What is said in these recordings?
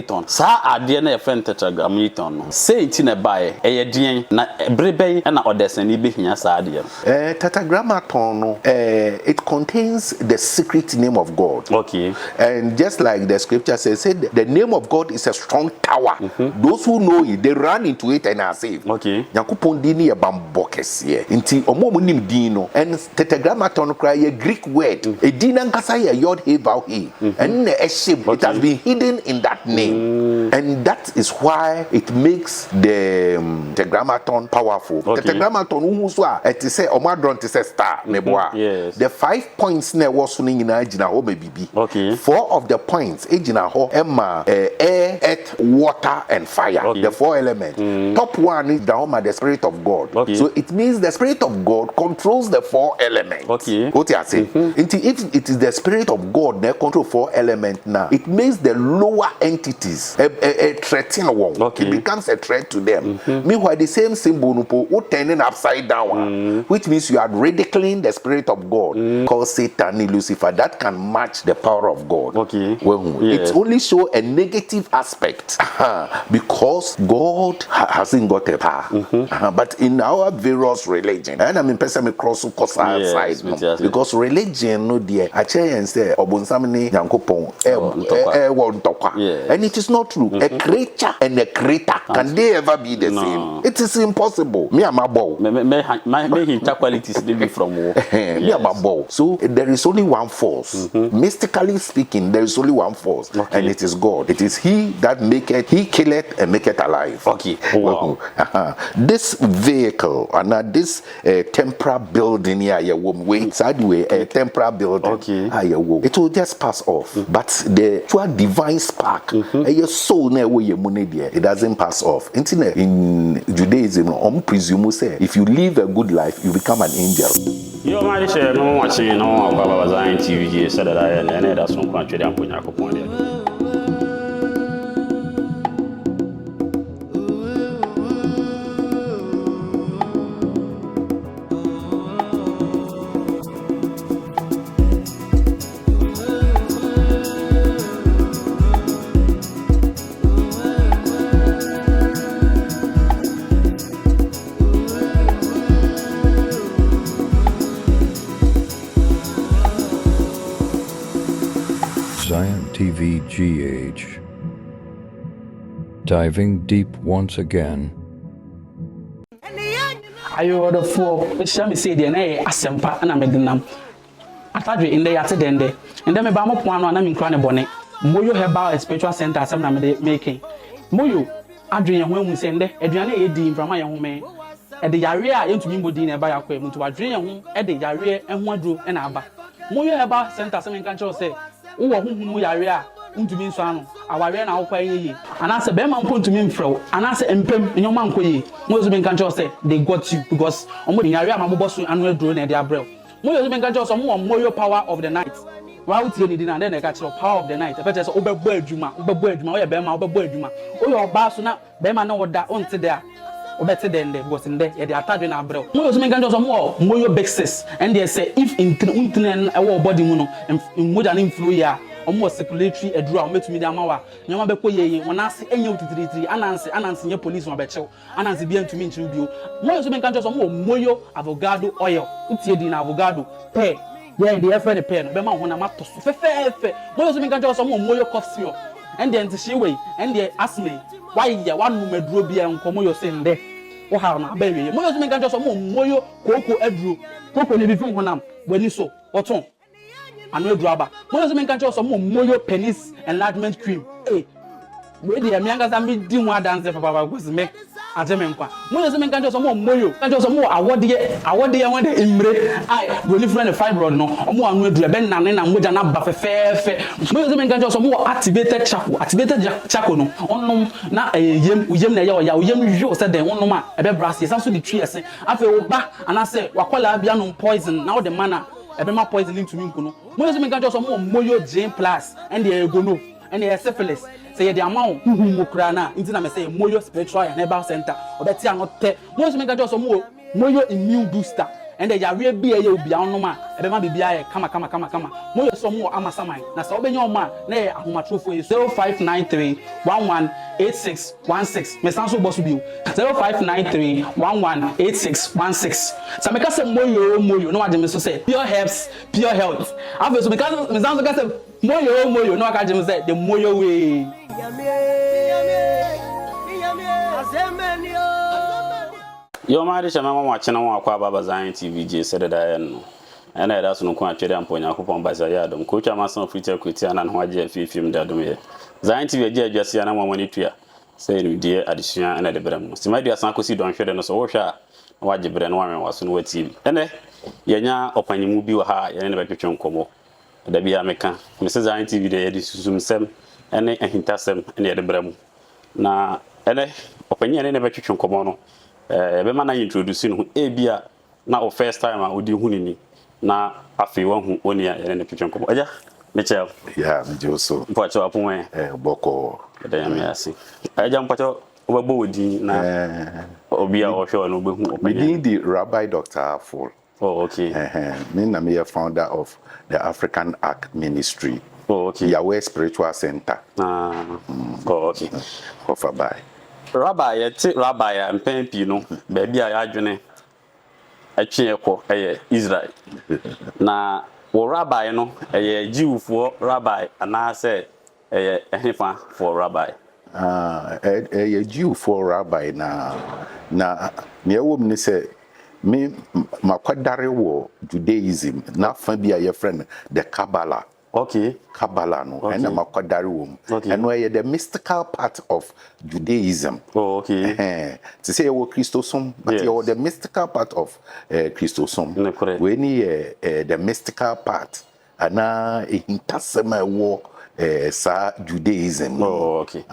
ton sa ade na friend tetragram ton no say ti na bae eyedien na brebe na odesani behia sa ade tetragrammaton no it contains the secret name of God. Okay. And just like the scripture says, the name of God is a strong tower. Those who know it, they run into it and are saved. Okay. Nyankopon dini e bambokes ye nti omo nim din no and tetragrammaton cry a Greek word e din ankasa ye yod he vowel he and it has been hidden in that name. And that is why it makes the tetragrammaton powerful. The tetragrammaton who so it say omadron to say star neboa. Yes. The 5 points na was so nyina gina ho baby. Okay. 4 of the points gina ho emma air, earth, water and fire. Okay. The 4 elements. Top one is the spirit of God. Okay. So it means the spirit of God controls the 4 elements. Okay. What you say? If it is the spirit of God that control 4 elements now, it makes the lower entities a threat in one. Okay. It becomes a threat to them. Meanwhile, the same symbol turning upside down, which means you are ridiculing the spirit of God, called Satan, Lucifer, that can match the power of God. Okay. Well, Yes. it only show a negative aspect because God hasn't got a power. But in our various religion, and I mean, person cross side because religion no dear. I tell you and say, Obunsamini Yankopon, and it is not true. A creature and a creator can they ever be the same? It is impossible. Me am a bow. Me qualities be from war. Me am a bow. So there is only one force. Mystically speaking, there is only one force, and it is God. It is He that maketh, He killeth and maketh alive. Okay. Wow. This vehicle and this temporal building here, a temporal building. Okay. It will just pass off. But the true divine spark, your soul it doesn't pass off. In Judaism, presume say if you live a good life, you become an angel. You might say no watching no about Ziontv Gh said that I and that's one country and put your Ziontv Gh, diving deep once again. I order for which let me say the na asempa na medinam atadwe in the yate dende and then me ba mo poano na me nkra ne bone moyo herbal spiritual center asem na me making moyo adwen ye ho amu se nde aduane e di mframa ye ho me e de yare a yentumi mbodi na ba yakwa mu to adwen ye ho e de yare e ho aduro e na aba moyo herbal center asem nkan cho se wo ho hu yare a ntumi nso ano aware na awokwa yeyi anase be ma mpo ntumi mfrew anase empem nyoma nkoyi mo yozu benka cho say they got you because omo de yare amabobọ so anu aduro na de abrel mo yozu benka cho so mo moyo power of the night wa utie ni di na den e ka cho power of the night e pete so obebo adwuma wo ye be ma obebo adwuma o ye oba so na be ma na woda onte de a obete dende because nde ye de atadwe na abrel mo yozu benka cho so mo moyo bexes and they say if in untinen e wo body mu no moja na influ ya omo circulatory eduru a metumi de amawa nyoma be koyeye wonase enye utitiritiri ananse nye police won be chew ananse bia ntumi nchiru bio moyo so menka ncho mo moyo avocado oil utie di na avocado pe ye de efe ne pe no be ma ho na mato so fefefe moyo so menka ncho mo moyo cough syrup and then she way and the asthma why ya wanu meduro bia nkomo yo se nde wo ha na ba wiye moyo so menka ncho mo moyo koko eduru koko ne bi fi ho nam wani so woton anu edruaba mo so menka cho mo moyo penis enlargement cream we dey me anga sam di mu adanse papa gosi me ateme nkwa mo so menka cho mo moyo kancho so mo awode ye won de imre ai we ni friend fibroid no mo anu edru be nane na moja na ba fefefe mo so menka cho mo activated charcoal no onnom na yem na ye oya yem jo se den onnom a ebe brass sam so di tree ese afa wo ba anase wakola bia no poison na wo de mana ebema poisoning to me nkuno mo so menka just mo moyo gene plus and the egono and the syphilis say the amount mo kra na nti na me say moyo spiritual and herbal center obeti anote mo so menka just mo moyo immune booster and the Yaria be a Bianoma, and the man be kama. More so more Amasamai. Now, so be your man, nay, Ahumatru for 0593 118616. Messanso boss with you 0593 118616. So, make us a moyo, no, I didn't say pure herbs, pure health. Obviously, because Messanso got a moyo, no, I didn't say the moyo way. Your marriage and Mamma watching on Baba Ziontv Gh said that I know. And that's no quantity and point out upon by Zayadom. Coach Amason Free Christian and Waji film that do me. Ziontv Gh just and one money to ya. Say, dear addition and at the Brem. See, my dear Sankosi don't share no so sharp. Waji Bren Warren was on what team. And then, Yanya open your movie or high and never pitch on Como. The Bia Meca, Mrs. Ziontv the Edison Sem, and a hintasem and the Brem. Na, and open your never pitch on Comono. Bema na introducing ebia na o first time a odi hunini na afi won hu oni ya ne pitchon ko aja Michel yeah me joso mpacho apon boko da ya me asi aja mpacho obabo odi na obia o hwe no behu opanya the Rabbi Dr. Afful. Oh okay. Me na me founder of the African Ark Ministry. Oh okay. Yahweh Spiritual Center. Oh okay. Offer by Rabi yeti Rabi ya mpempi no baabi a yadwene atwe Israel na wo Rabi no Jewfo Rabi anase ehfa for Rabi Jewfo Rabi na me wo me say me makwadare wo Judaism na fa bia your friend the Kabbalah. Okay. Kabbalah no Okay. and makwadare wo. Okay. And where the mystical part of Judaism. Oh okay. To say wo Christosum but Yes. you the mystical part of Christosum. No, correct. We need the mystical part ana hintasema wo sa Judaism. Oh okay.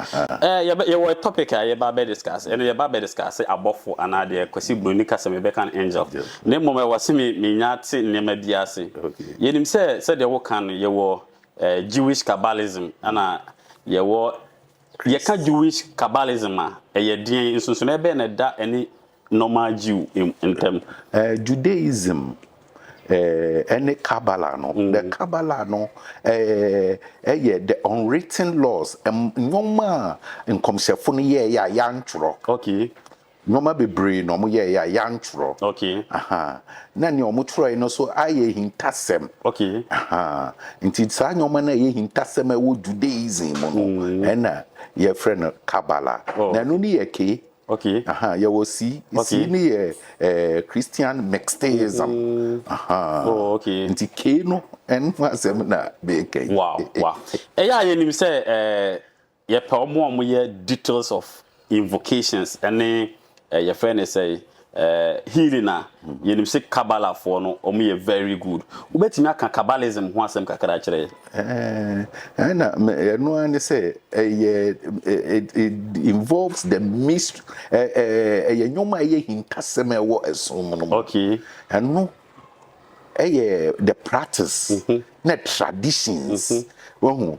You were topic you ba discuss and you ba discuss abofo ana de kwesi broni kasa me be kan angel. Ne moma wase me nyate ne ma biase. Okay. Yenim say de wo kan ye wo Jewish Kabbalism ana ye wo ye ka Jewish Kabbalism ye din nsunsun e be na da any normal Jew in term Judaism any Kabbalah no the Kabbalah no the unwritten laws nyoma nkomsefo no ye ya yantro. okay Nyoma bebre no mo ye ya yantro. okay Na ne omo tro no so aye hintasem. okay Nti sa nyoma na ye hintasem wo Judaism no na ye friend Kabbalah na no ni ye ke. okay You will see ni Christian Mysticism. oh okay Nti ke no en wasem na be ke. Wow. Yenim say ye pa omo ye details of invocations and your friend say healing na yenim say Kabbalah for no omo ye very good. Ubetimi aka Kabbalism ho asem kakra kire. Na no and say it involves the mystery nyoma ye hintasem e wo esom no. Okay. And no the practice na traditions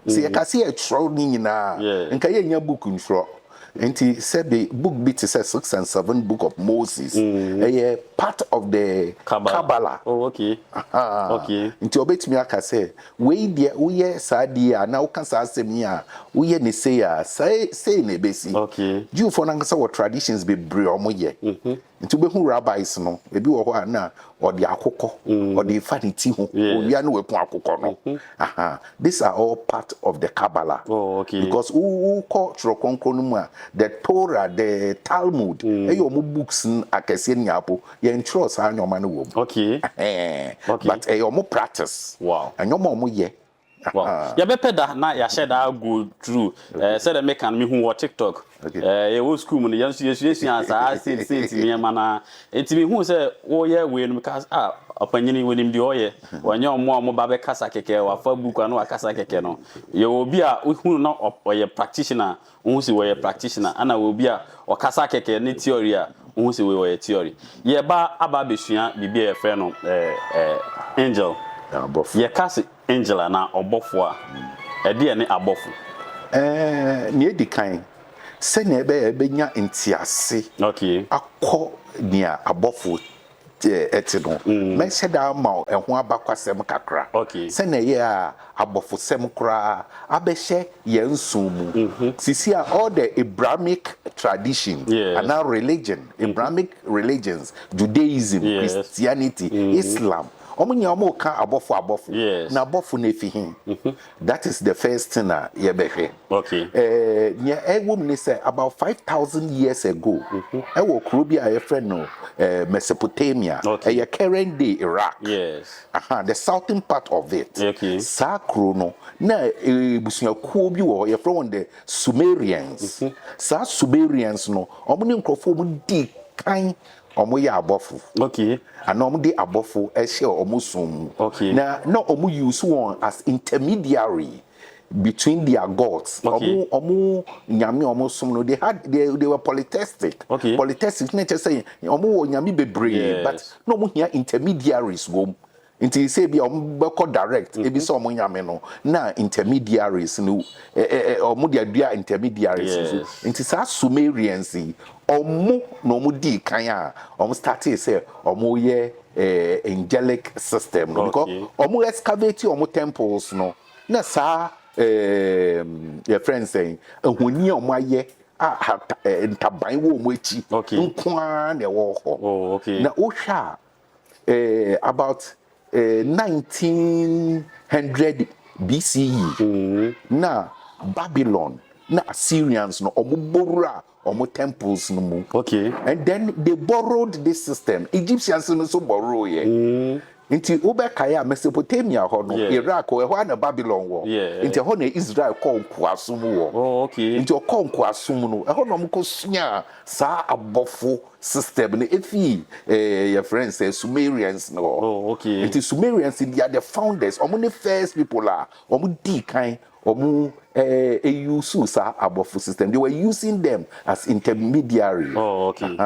see ka see a tro ni nyina nka ye nya book ntro nti said the book bit says 6 and 7 book of Moses part of the Kabbalah. Oh okay. Okay. Nti obetimi aka say we dia we sa dia na uka sa asemi a we ne say a say na besi. Okay. Jew for na say what traditions be bre omo ye. Nti be hu rabbis no ebi wo ho na odi akokọ odi fanity ho owia no wepon akokọ no. These are all part of the Kabbalah. Oh okay. Because who cultural konkro no mu a the Torah, the Talmud eyo mo books akese nyapo ye ntro sa anyoma no wo. Okay. But eyo mo practice. Wow. Anyoma mo ye. Wow. Ya bepe da na ya share that go through. Say the make and me who TikTok. Okay. Old school money yesu answer say me na etimi hu say wo ye we no because opanyini we nim de oye wanya omo ba be kasa keke wa fa book anu akasa keke no ye obi a hu no oye practitioner hu si we practitioner ana obi a o kasa keke ni theory a hu si we theory ye ba aba besua bibi e fe no angel ye kasa angel na obofo a e de ne abofo ne edikan se na ebe nya ntiase okay akọ nia abofo etino me sheda ma ehun abakwasem kakra Okay. se na ye a abofosem kra abehye ye nsumu sisi a all the Abrahamic tradition Yes. and now religion Abrahamic religions Judaism, Yes. Christianity, Islam omunya omo ka abofo Yes. na abofo na efihin that is the first thing na ye behwe. Okay. Nya egwom ni say about 5,000 years ago ewo kuro bi a ye friend no Mesopotamia, Okay. current day Iraq. Yes. The southern part of it. Okay. Sakro no na busuakuo bi wo ye from the Sumerians. Sa Sumerians no omo ni nkrofo mu di kan omo ya abofu. Okay. And omo di abofu e hye omo som. Okay. Na omo use one as intermediary between their gods. Okay. Omo nyame omo som no they were polytheistic. Okay. Polytheistic na say omo wo nyame bebre Yes. but no omo here intermediaries go. Until say be omo direct ebi say omo nyame no na intermediaries no omo dia dua intermediaries Yes. until sa Sumerians omo no omo di kan a omo started say omo ye angelic system no because omo excavate omo temples no na sa your friend saying ehuni omo aye ntaban wo omo echi nkwa na wo ho. Oh, okay. Na o hwa about 1900 BCE na Babylon na Assyrians no omo borura omo temples no mu. Okay. And then they borrowed this system. Egyptians no so borrow ye. Inti Ubekaya Mesopotamia ho no Iraq ho e na Babylon wo. Inti ho na Israel ko nkoasom wo. Oh, okay. Inti ko nkoasom no e ho no mko sua sa abofo system no efi your friends say Sumerians no. Oh, okay. Inti Sumerians they are the founders. Omo the first people are omo di kan omo use sa abofo system. They were using them as intermediary. Oh, okay.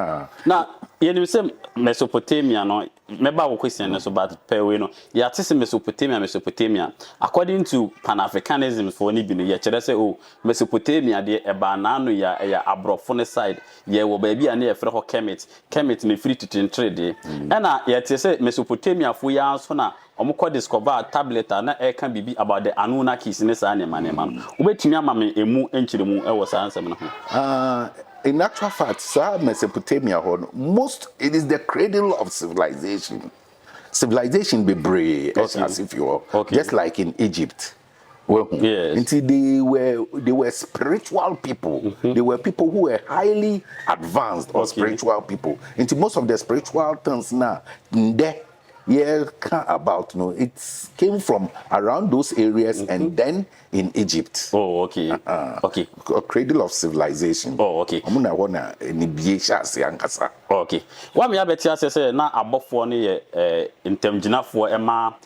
Now, you say Mesopotamia no meba wo question no so but per we no ya tese Mesopotamia according to Pan-Africanism for ni bi no ye kire say oh Mesopotamia de eba na no ya abrofo ne side ye wo ba bi ane ye frɛ ho Kemet ne free to trade na ye tese Mesopotamia fo ya so na omukọ discover tablet na can bibi about the Anunnakis ne sa ne manema obetumi ama me emu enchiremu e wo sa ansem no ho. In actual fact, sir, Mesopotamia, most it is the cradle of civilization. Civilization be brave, as if you were just like in Egypt. Well, yes. Until they were spiritual people. They were people who were highly advanced or spiritual people. Until most of the spiritual things now, about it came from around those areas and then in Egypt. Oh, okay. Okay. A cradle of civilization. Oh, okay. Amuna wana ni biesha se ankasa. Okay. Wa me abeti say na abofo ne ye intemginafo ema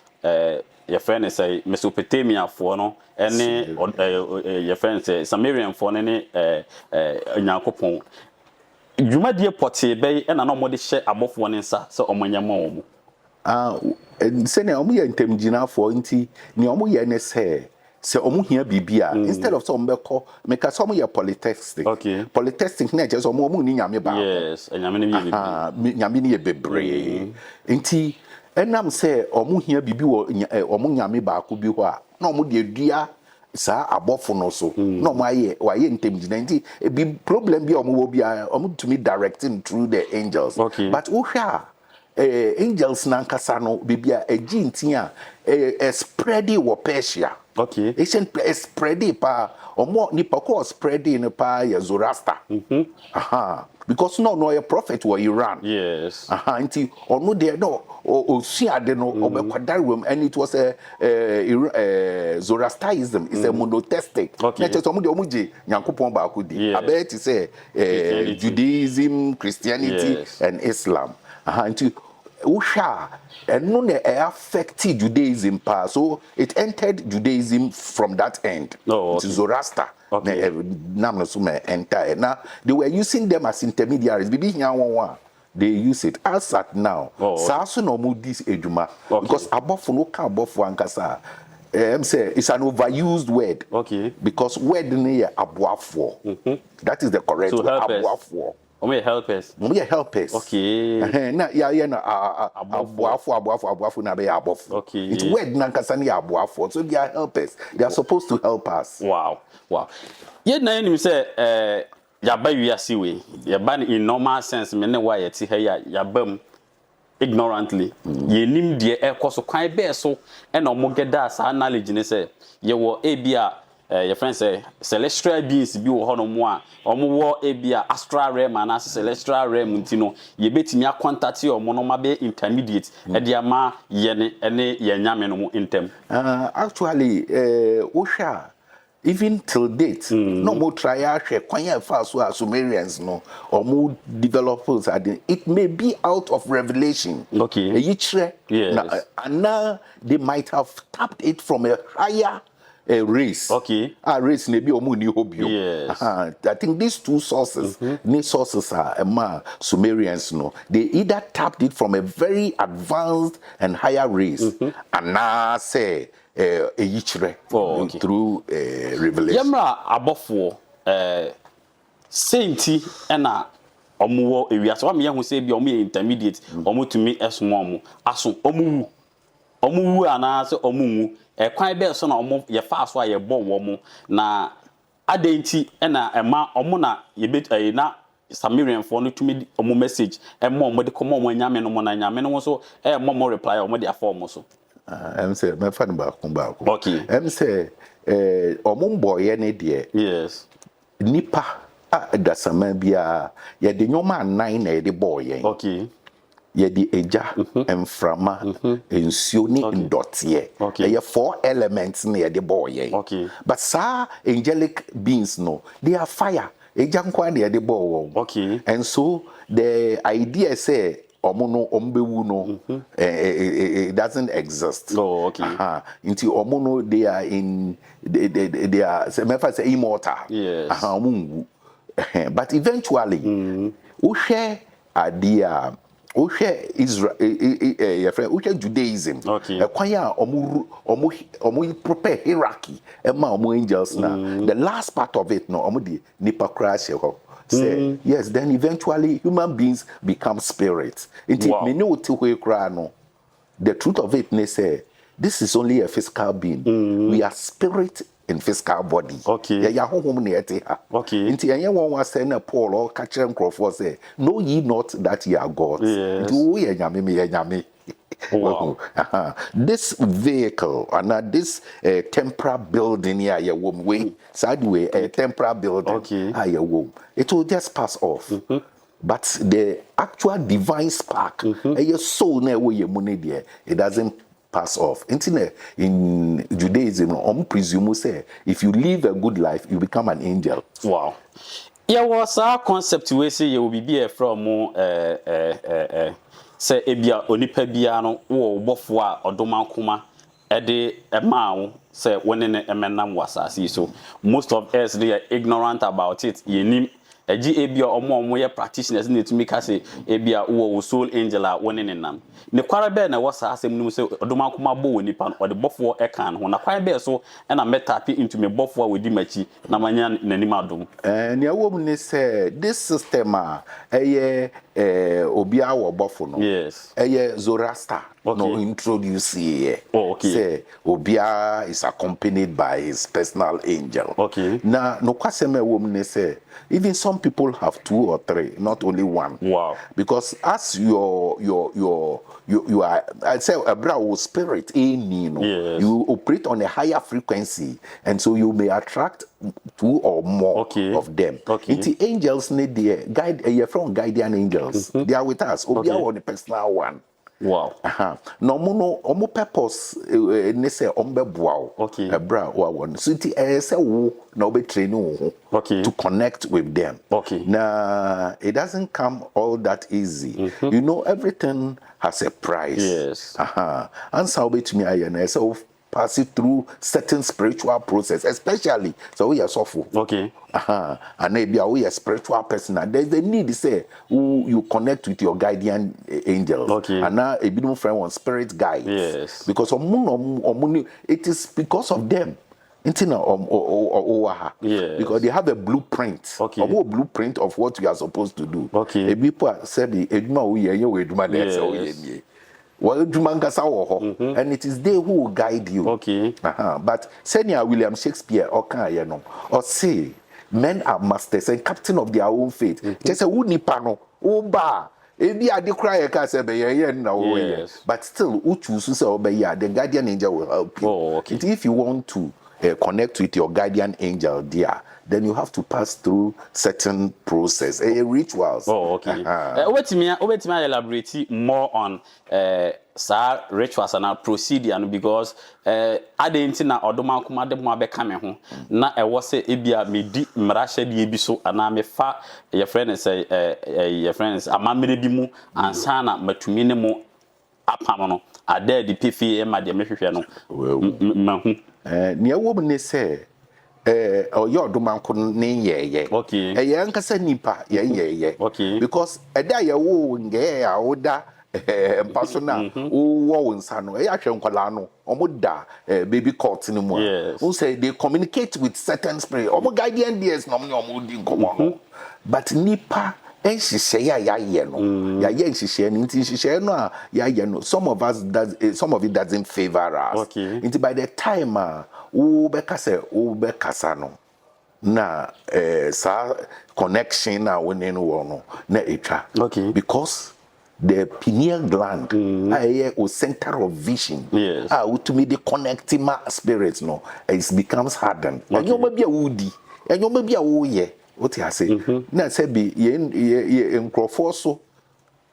your friend say Mesopotamia for no ene your friend say Sumerian for ne Nyankopon. Dwumadie pote bey na no mode hye abofo ne nsa se omanyama omo. Sene omo ye ntemginafo nti ni omo ye ne se omo hia bibia instead of some beko make some ye polytheistic. Okay. Polytheistic na je so omo ni nyame ba. Yes, nyame ne bi bebre. Nyame ne bebre. Nti enam se omo hia bibi wo omo nyame ba ko bi ho a na omo de dua sa abofo no so no mo aye wa ye ntemgina nti bi problem bi omo wo bia omo to me directing through the angels. But wo hwa angels na nkasa no bibia ejintin a spready wo Persia. Okay. Ancient spready pa omo nipa ko spready ne pa ya Zoroaster. Because no a prophet were Iran. Yes. Nti ono de no osuade no obekwadarwem and it was a Zoroastrianism. It's a monotheistic. Okay. Na che omo de omo je Nyankopon ba ko di. Abe ti say Judaism, Christianity and Islam. Nti usha eno na affected Judaism pa, so it entered Judaism from that end. To Zoroaster. They were using them as intermediaries. They use it as at now. Sasu no mu this ejuma because abofo no ka abofo ankasa. Say it's an overused word. Okay. Because word ne aboafo. That is the correct word. Aboafo. Omo helpers. We are helpers. Okay. Na ya na aboafo na be abofo. Okay. It's word na nkasa na aboafo. So they are helpers. They are supposed to help us. Wow. Yet na enim say yaba wiase we. Yaba in normal sense me ne wa yeti he yabam ignorantly. Yenim de ekoso kwan be so e na omo geda sa knowledge ne say ye wo ebia your friend say celestial beings bi wo hono mo a omo wo ebia astral realm and celestial realm ntino ye betimi akontate omo no ma be intermediate e de ama ye ne ene ye nyame no mo intem. Actually Osha even till date no more try share kwanya fa so Sumerians no or more developers it may be out of revelation. Okay. Yes. And now they might have tapped it from a higher race. Okay. A race maybe omuni hobio. Yes. I think these two sources, these sources are Sumerians no. They either tapped it from a very advanced and higher race, and now say through revelation. Yamra abofo sainti ena omuwo ewiase wa me hu say bi omu intermediate omu tumi esmo omu aso omu ana se omu kwan be so na omu ye fa so ye bo wo mu na adenti ena ema omu na ye bet na Samarian for no tumi omu message omu de komo omu nyame no mo na nyame no so mo reply omu de afọ so. I'm say me fan ba kumba. Okay. I'm say omumbo ye ne de. Yes. Nipa da sama bia ye de nyoma nan na ye de boy ye. Okay. Ye de eja emframa ensuo ni ndotie. Okay. Ye 4 elements na ye de boy ye. Okay. But sa angelic beings no, they are fire. Eja nkwa na ye de boy. Okay. And so the idea say omono ombewu no it doesn't exist. Oh, okay. Into omono they are in they are say immortal. Yes. But eventually we share idea we share Israel your friend we share Judaism. Okay. Kwanya omu prepare hierarchy omu angels na the last part of it no omu di nipa crash say yes, then eventually human beings become spirits. Wow. The truth of it, they say this is only a physical being. We are spirit in physical body. Okay. Okay. Paul or catcher and say, know ye not that ye are gods. Yes. Wow. This vehicle and this temporal building here, your womb way, sideway, a temporal building. Okay. Your womb. It will just pass off. But the actual divine spark, your soul never your money there, it doesn't pass off. In Judaism, presume say if you live a good life, you become an angel. Wow. Yeah, was our concept we say you will be from say ebia onipa bia no wo bofo a odoma nkoma e de ema say wonene emenam wasasi so most of us they are ignorant about it yenim agi ebia omo ye practitioners na etumi ka say ebia wo soul angel a wonene nam ne kwara be na wasa asem num say odoma nkoma bo wonipa no ode bofo e kan ho na kwara be so e na metapi into me bofo a wodi machi na manya nanim adom ne awom ne say this system obia wo bofo no. Yes. Zoroaster. Okay. No introduce here. Oh, okay. Say obia is accompanied by his personal angel. Okay. Now no kwaseme woman say even some people have 2 or 3, not only 1. Wow. Because as you are, I say a brow spirit in Yes. you operate on a higher frequency, and so you may attract 2 or more of them. Okay. Into angels need the guide from guardian angels. They are with us. Obia on the personal one. Wow. No mono omo purpose ne say ombeboa. Okay. Ebra wa won. So ti say wo na obe train wo to connect with them. Okay. Now it doesn't come all that easy. You know everything has a price. Yes. And so bet me I so pass it through certain spiritual process, especially so we are soulful. Okay. And maybe we are spiritual person. And there's the need to say you connect with your guardian angels. Okay. And now a bit friend one spirit guides. Yes. Because it is because of them Intina Yes. because they have a blueprint. Okay. A blueprint of what you are supposed to do. Okay. A people said eduma we eduma Yes. well, and it is they who will guide you. Okay. But Senior William Shakespeare or say men are masters and captain of their own fate. Just a woody pano, ba. Ebi ade cry a case be ye na wo ye. But still, who choose to say obey the guardian angel will help you. Oh, okay. If you want to connect with your guardian angel, dear, then you have to pass through certain process, rituals. Oh, okay. Wait me elaborate more on sa rituals and procedure because adenti na odoma kuma de mo abeka me ho na e wo se ebia medi mrahye de ebi so ana me fa your friend say your friends amamere bi mu ansa na matumi ne mo apam no ade de pefi e ma de mehwehwe no mahu ne wo ne se your domanko ne ye okay nkasa nipa ye okay because eda ye wo nge ya oda persona wo nsa no ahwe nkwala no omoda baby court ni mu who say they communicate with certain spirit omo guardian dears no omo di nkomo no but nipa enhihye ya ye no ya ye enhihye ni enhihye no a ya ye no some of it doesn't favor us okay by the time wo be kasa no na sa connection na woni no na etwa okay because the pineal gland a center of vision to me the connecting my spirits no it becomes hardened and you may be a woody and you may be a woye what you say na say be ye nkrofo so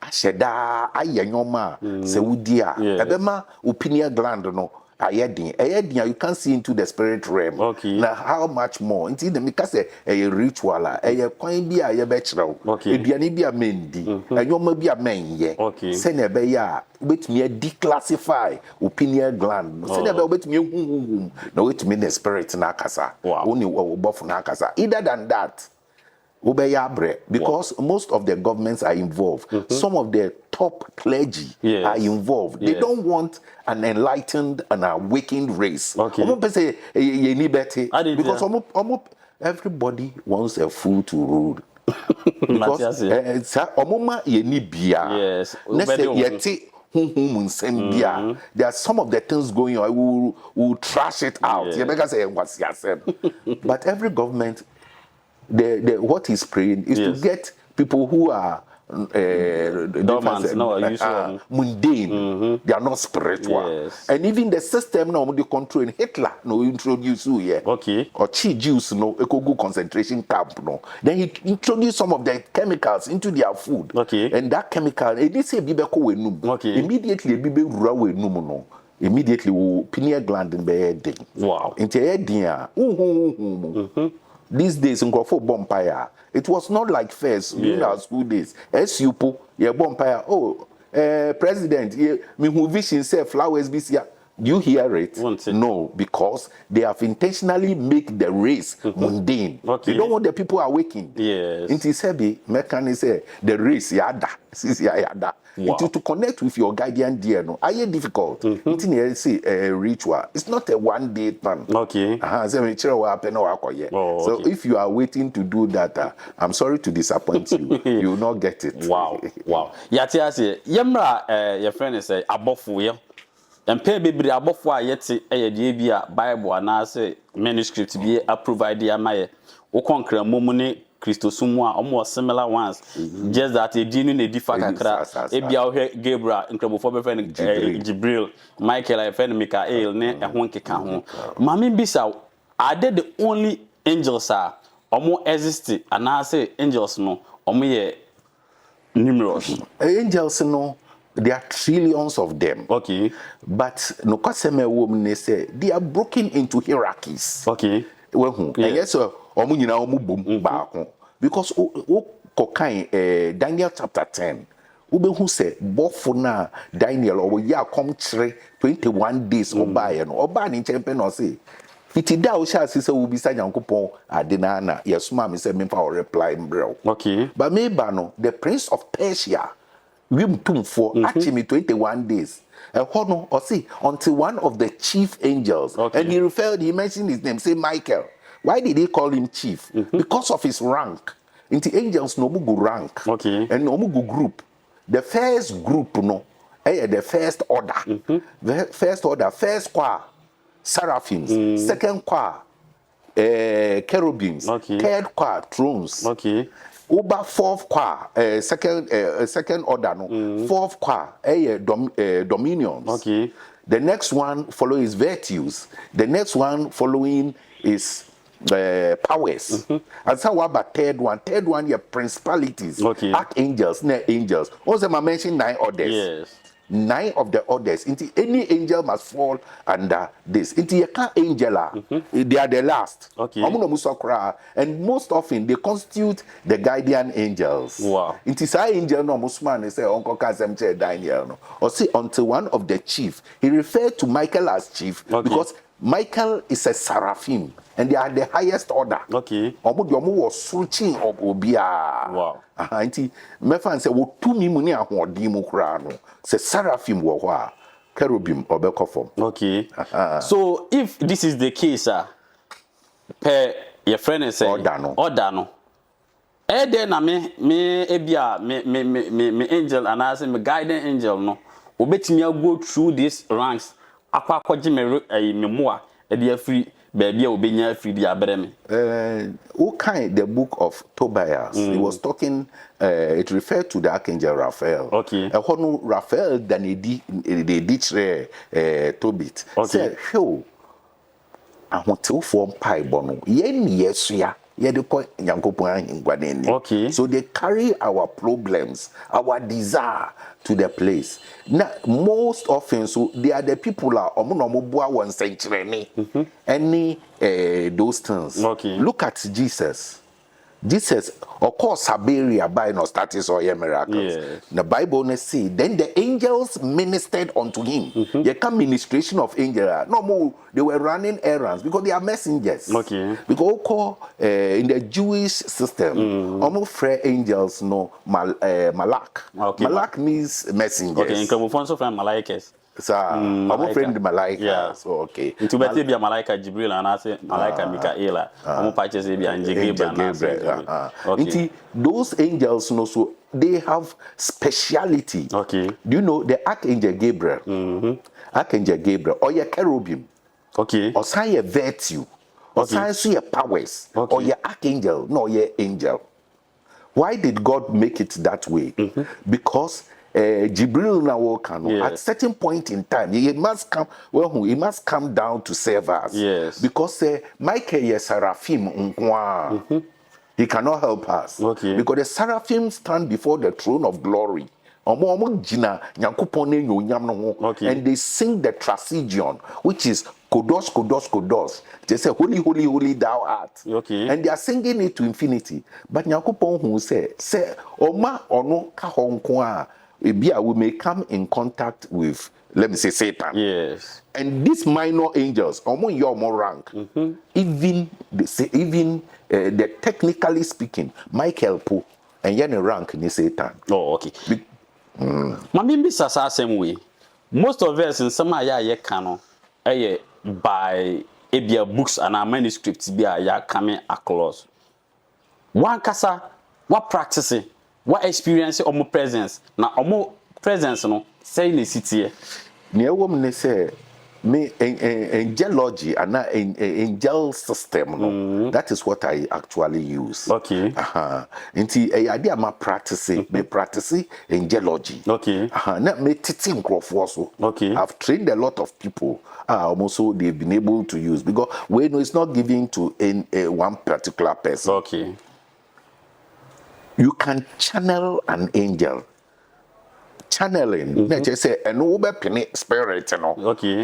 asheda ayanyoma se woody a ebema pineal gland no you can't see into the spirit realm. Okay. Now, how much more? Until the because a ritual, a coin be a betchel. Okay. It be an be a mendi, and you may be a man ye. Okay. Send a beya, wait me a declassify opinion gland. Send a wait me no wait me the spirit nakasa. Only buff nakasa. Either than that. Because most of the governments are involved. Some of the top clergy are involved. They don't want an enlightened and awakened race. Okay. Because everybody wants a fool to rule. Because yes. There are some of the things going on. We'll trash it out. But every government, what he's praying is to get people who are mundane. They are not spiritual. And even the system now they control Hitler no introduce you or Chi Jews no good concentration camp no. Then he introduced some of the chemicals into their food. And that chemical they say immediately no. Immediately pineal gland in the wow. These days in Crawford Bompire, it was not like first in our school days. As you put your Bompire, President, me who vision say flowers be here. Do you hear it? No, because they have intentionally make the race mundane. They don't want the people awakened. Yes. Inti sebi mechanic say the race yada, yada. To connect with your guardian dear no, are you difficult? Inti say a ritual. It's not a one-day thing. Okay. So if you are waiting to do that, I'm sorry to disappoint you. You will not get it. Wow. Yati say yemra your friend say abofu and pay baby abofo a yeti de bia Bible anase manuscript bi provide ya maye wo konkra momune Christosum a omo similar ones just that e dinu na di fakakra e bia wo Gabriel nkrabofo be friend Jibril Michael I friend Michael ne ho nkeka ho mame bisa are they the only angels omo exist anase angels no omo ye numerous angels no. There are trillions of them. Okay. But no kwaseme woman say they are broken into hierarchies. Okay. And yes, because Daniel chapter 10. Who say Bofuna Daniel or ya come 21 days oba ni champion or say iti da o sha sise wo bisa Nyankopon adena na yes ma me say me fa reply mbrew. Okay. But me ba no the prince of Persia Wim tum for actually 21 days. Or see, until one of the chief angels, Okay. and he mentioned his name, say Michael. Why did he call him chief? Because of his rank. In the angels, no go rank. Okay. And no go group. The first group, no, the first order. The first order, first choir, seraphims. Second choir, cherubims. Okay. Third choir, thrones. Okay. Over fourth choir, second order, no. Fourth choir, dominions. Okay. The next one following is virtues. The next one following is powers. And so what about third one? Third one, yeah, principalities. Okay. Archangels, angels. Also, I mentioned 9 orders. Yes. 9 of the orders. Into any angel must fall under this. Into a angel, they are the last. Okay. And most often they constitute the guardian angels. Wow. Into say angel no musman say Uncle Kazem Daniel no. Or see until one of the chief. He referred to Michael as chief because Michael is a seraphim and they are the highest order. Okay. Omo was switching up obia. Wow. Auntie, my fan say, "Wo tu mi mu ni ahoɔden mu kura no." Say seraphim wɔ hɔ a cherubim ɔbɛkɔ fam. Okay. So if this is the case, per your friend is saying order no. Then na me ebia me angel and I say me guiding angel no. Obetimi go through these ranks. Akwa kwaji me moa e dey free baby a obenya free dey abere me. Who kind the book of Tobias? He was talking. It referred to the Archangel Raphael. Okay. Raphael than they did Tobit. Okay. Say, "Show, I want to form pie bono. Yes, yeah." Okay. So they carry our problems, our desire to the place. Now, most often, so they are the people are one century, any those things. Okay. Look at Jesus. Jesus, of course, Saberia by no status or miracles. Yes. The Bible say, then the angels ministered unto him. They come ministration of angels. No more, they were running errands because they are messengers. Okay. Because in the Jewish system, almost free angels no malak. Okay. Malak means messengers. Okay, in Kamufonso from Malaikes. So, I'm friend the Malaika. Yeah. So okay. Into better be a Malaika Jibril and I say Malaika Mikaela. I'm patches be Angel Gabriel. Okay. Those angels, no, so they have speciality. Okay. Do you know the Archangel Gabriel? Archangel Gabriel, or your cherubim, Okay. or say your virtue, or say your powers, or your archangel, no, your angel. Why did God make it that way? Because Jibril now at certain point in time he must come. Well, he must come down to serve us. Yes. Because Michael is seraphim. He cannot help us. Okay. Because the seraphim stand before the throne of glory. And they sing the Trasigion, which is Kodos, Kodos, Kodos. They say, Holy, Holy, Holy, thou art. Okay. And they are singing it to infinity. But Nyankopon who say, Oma ono kahonkwa, we may come in contact with, let me say, Satan. Yes. And these minor angels, your more rank, even the technically speaking, Michael Po, and you're rank ni Satan. Oh, okay. Mami bisa sa same way. Most of us in some aya canon, by ebia books and our manuscripts be ya coming across. One kasa, what practicing, what experience or more presence. Now or more presence no say in the city. Near woman say me angelology and angel system. That is what I actually use. Okay. Inti idea ma practicing me practicing angelology. Okay. Not me teaching also. Okay. I've trained a lot of people. Also they've been able to use because when it's not given to one particular person. Okay. You can channel an angel. Channeling, let's say, an over spirit, Okay.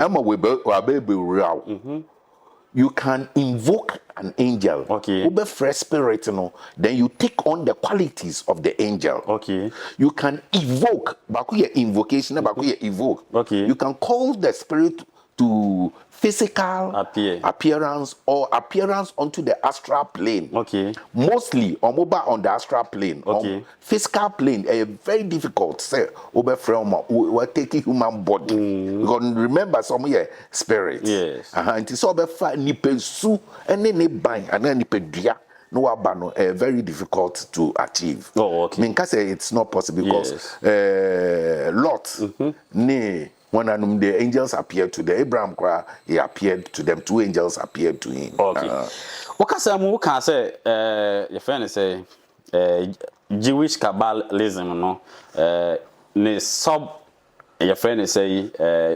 You can invoke an angel. Okay. Over fresh spirit, then you take on the qualities of the angel. Okay. You can evoke, bakuya invocation, bakuya evoke. Okay. You can call the spirit to physical appearance or appearance onto the astral plane. Okay. Mostly omoba on the astral plane. Okay. Physical plane very difficult. Say over from we taking human body. Because remember some spirit. Yes. And it's over nipesu and then bang and then nipedria. No abano very difficult to achieve. Oh, okay. I mean, say it's not possible because Lot when the angels appeared to the Abraham cry, he appeared to them. 2 angels appeared to him. Okay. What can say? Your friend say Jewish Kabbalism, no? Ne sub. Your friend say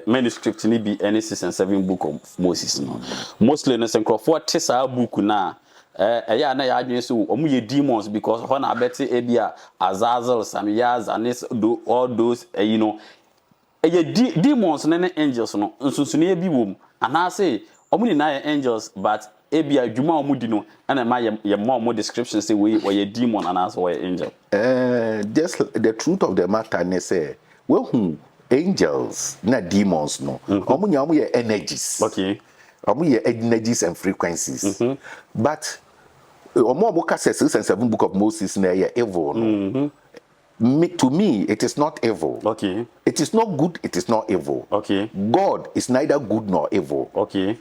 manuscript ni be any 6 and 7 book of Moses, no? Mostly no say Crawford tesa book na. Yeah, na ya adwene so omu ye demons because ho na beti ebia Azazel, Samiyaz, and all those you know. Demons and angels no nsunsune bi wom ana say omu na angels but ebia adwuma omu di no ana ma ye more description say we ye demon ana so we angel. Just the truth of the matter ne say we angels na demons no omu nya omu ye energies. Okay. Omu ye energies and frequencies. But omu ka say 6 and 7 book of Moses na ye evil no. To me, it is not evil. Okay. It is not good, it is not evil. Okay. God is neither good nor evil. Okay.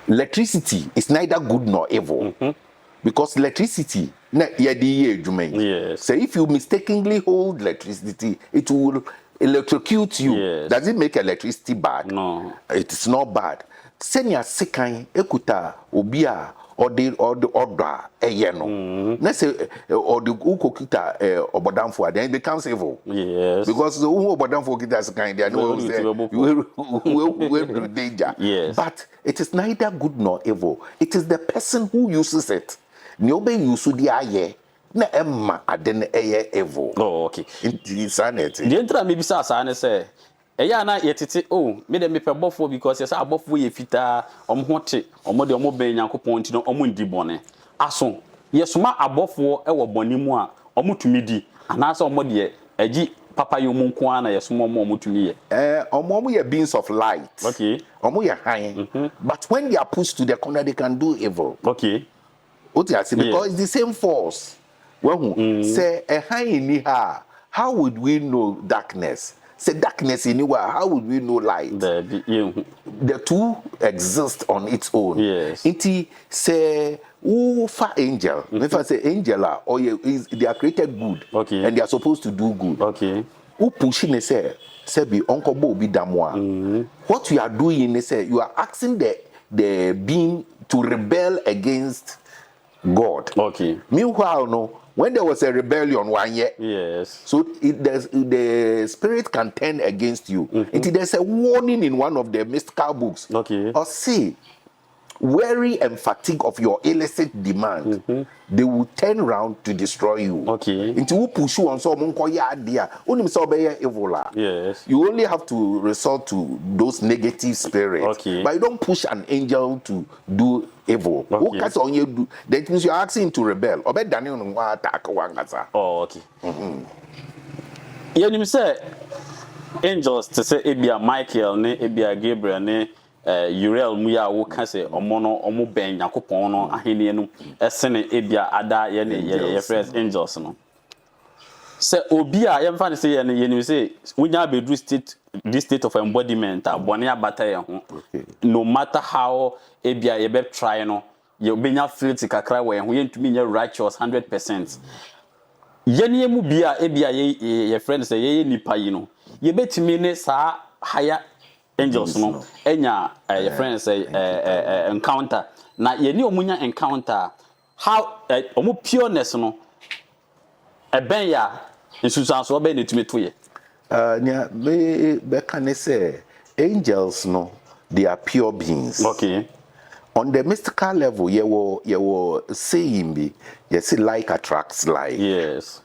Electricity is neither good nor evil. Because electricity, yes. so if you mistakenly hold electricity, it will electrocute you. Yes. Does it make electricity bad? No. It is not bad. Senya sekan ekuta obia or the order no. Let's say or the ukokita obodamfo then it becomes evil. Yes. Because the obodamfo kita sekan they know we danger. Yes. But it is neither good nor evil. It is the person who uses it. Nyobe yusu di aye na emma aden eye evil. Oh, okay. Insanity. The entra maybe sa say eya na yetete me dem pe bofo because yes abofo ye fita omhote omode omoben Nyankopon ti no omundi bone aso yesoma abofo e wo bone mu a omutumi di anasa omode agi papa yo mu nko ana yesoma omutumi ye omo ye beings of light. Okay. Omo ye high. But when they are pushed to the corner they can do evil. Okay. Because it's the same force. When say a high in here, how would we know darkness? Say darkness anywhere, how would we know light? The two exist on its own. Yes. It say for angel. If I say angel or they are created good. Okay. And they are supposed to do good. Okay. Who pushing say be uncle bo be damwa. What you are doing is say you are asking the being to rebel against God. Okay. Meanwhile, no, when there was a rebellion 1 year, yes. so the spirit can turn against you. There's a warning in one of the mystical books. Okay. Or say, weary and fatigue of your illicit demand, they will turn around to destroy you. Okay. Into who push you on so evil. Yes. You only have to resort to those negative spirits. Okay. But you don't push an angel to do evil. Okay. What on you do? That means you're asking him to rebel. Or Daniel attack one. Oh, okay. You say angels to say Ebia Michael, ne Ebia Gabriel, ne Uriel muya wo ka se omo ben Nyankopon no ahene no esene ebia ada ye friends angels no se obi a ye mfa ne se ye ne say wunya bedru this state of embodiment abone abata ye ho no matter how ebia ye be try no ye obenya filth kakra we ho ye ntumi nya righteous 100%. Ye ne mu bia ebia ye friends say ye nipa yi no ye betimi ne sa higher angels no enya your friends say encounter na ye ni omunya encounter how omu pureness no ben ya nsusanso be ne tumi to ye nya be can say angels no they are pure beings. Okay. On the mystical level you were saying be you see like attracts like. Yes.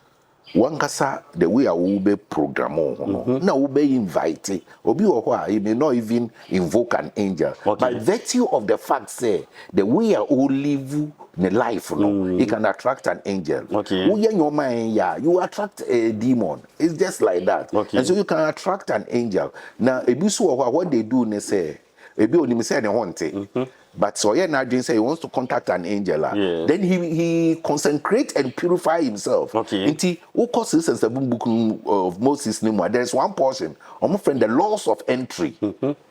one kasa the way I will be program on now will be invited obi or he may not even invoke an angel by virtue of the fact say the way I will live the life it can attract an angel. Who in your mind you attract a demon. It's just like that. And so you can attract an angel. Now ebisu what they do they say ebi oni me say ne honte. But so yeah, Nadine say he wants to contact an angel. Then he consecrate and purify himself. Inti Occult is the book of Moses name. There is one portion. I'm friend the laws of entry.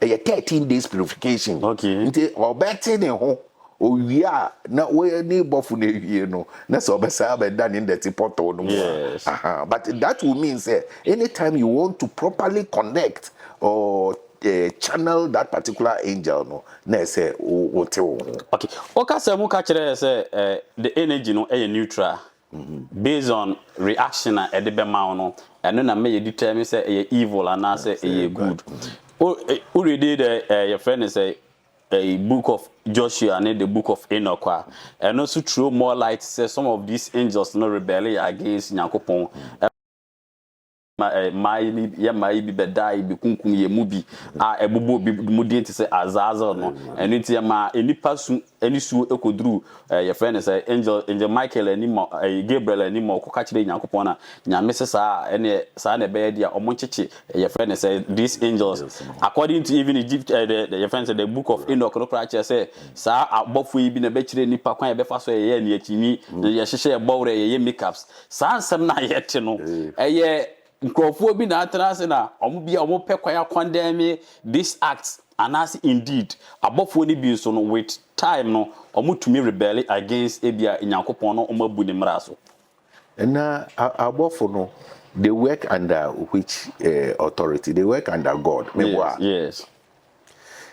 A 13 days purification. Inti or better than home. Oh yeah, now we need buffalo, you know. That's all done in the tipoto. Yes. But that will mean say anytime you want to properly connect or channel that particular angel, no, na say what. Okay. Okay, so we catch say the energy no is neutral. Based on reaction at the bema and then I may determine say evil and I say good. Already your friend say a book of Joshua and the book of Enoch, and also throw more light say some of these angels no rebel against Nyankopon. My be die be kunkum ye mubi ebubo bi mudi nti say azaza no enu nti ma enipa su eni su ekodru your friend say angel Michael animo Gabriel animo ko ka kire Nyankopon na nyame se sa ene sa na be dia omo chichi your friend say these angels according to even Egypt your friend say the book of Enoch no kra say sa abofo yi bi na be kire nipa kwan ye be fa so ye na yakimi ye hyehyɛ ye bowre ye makeups sa ansem na yete no Nkrofo bi na atrase na omo bia omo pekwaya condemn this act and as indeed abofo ni bi so no with time no omo tumi rebel against ebia Nyankopon no omo abu ni mraso na abofo no they work under which authority? They work under God. Yes.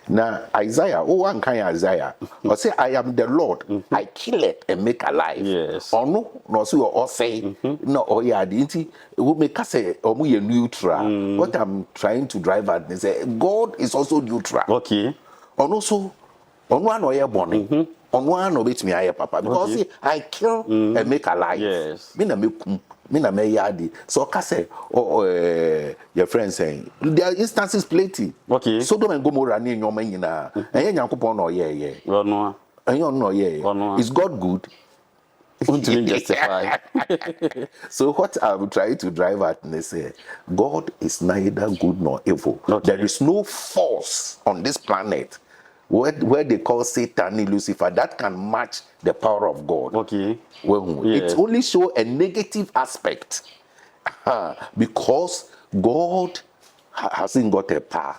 Now Isaiah, one kind Isaiah, or say I am the Lord, I kill it and make alive. Yes. Or no so or say no or yeah, it will make us say or we neutral. What I'm trying to drive at is say God is also neutral. Okay. Or also on one or born. On one of it me I papa because see, I kill and make alive. Yes. Mina me yadi. So kase your friend saying there are instances plenty. Okay. Sodom and Gomorrah ni nyoma nyina. Enye Nyankopon no ye. No. Enye no ye. Is God good? To justify. So what I'm trying to drive at is say God is neither good nor evil. There is no force on this planet where they call Satan, Lucifer, that can match the power of God. Okay. Well, it only show a negative aspect because God hasn't got a power.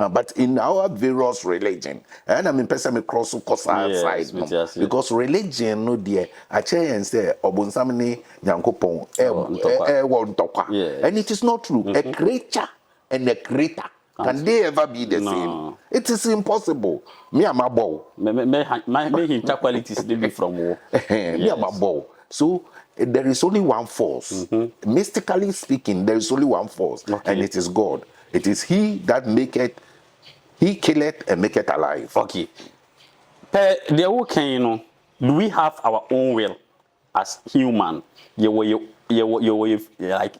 But in our various religion, and I mean, person cross side because religion no dear. I tell and say Obunsamini Nyankopon and it is not true. A creature and a creator. Can they ever be the same? It is impossible. Me am a bow. Me qualities be from war. Me am a bow. So there is only one force. Mystically speaking, there is only one force, and it is God. It is He that maketh, He killeth and maketh alive. Okay. The okay, you know, do we have our own will as human? You like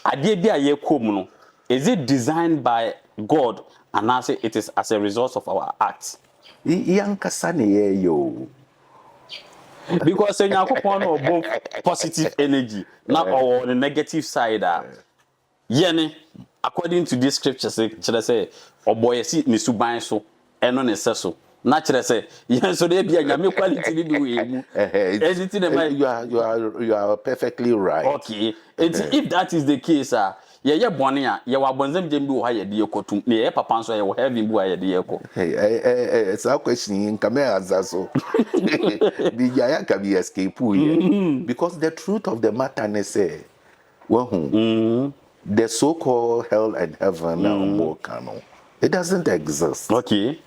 idea ye come. Is it designed by God and I say it is as a result of our acts? Because when you have both positive energy, not on the negative side. According to this scripture, say, "Oh boy, see, Misuban so, and on so." Naturally, say, yes, so they be a quality. You are perfectly right. Okay, if that is the case, yeah, Bonia, you are Bonzem Jembu, higher dear cotum, near Papa, so I will have him where dear co. It's our question in Cameras, so the Yaya can be escape because the truth of the matter is say, the so-called hell and heaven it doesn't exist. Okay.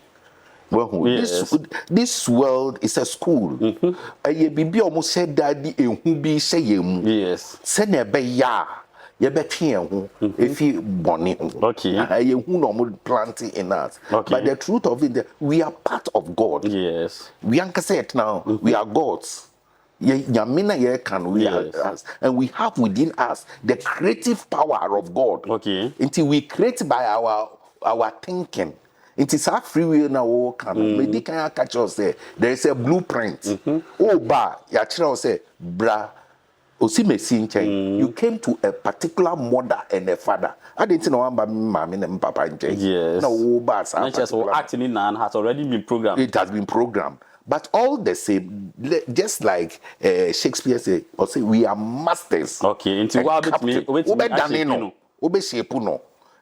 Well, yes. This world is a school. I be almost said daddy and who be saying yes. Send a be ya. You bet if you bonny. Okay. Who normal planting in us. Okay. But the truth of it, we are part of God. Yes. We can say it now. We are gods. Us, and we have within us the creative power of God. Okay. Until we create by our thinking. It is our free will now. Maybe can catch us there. There is a blueprint. Oh, ba ya chira say bra. You came to a particular mother and a father. I didn't know about mommy and papa. Yes. No, but acting in has already been programmed. It has been programmed. But all the same, just like Shakespeare say, we are masters. Okay, into what me?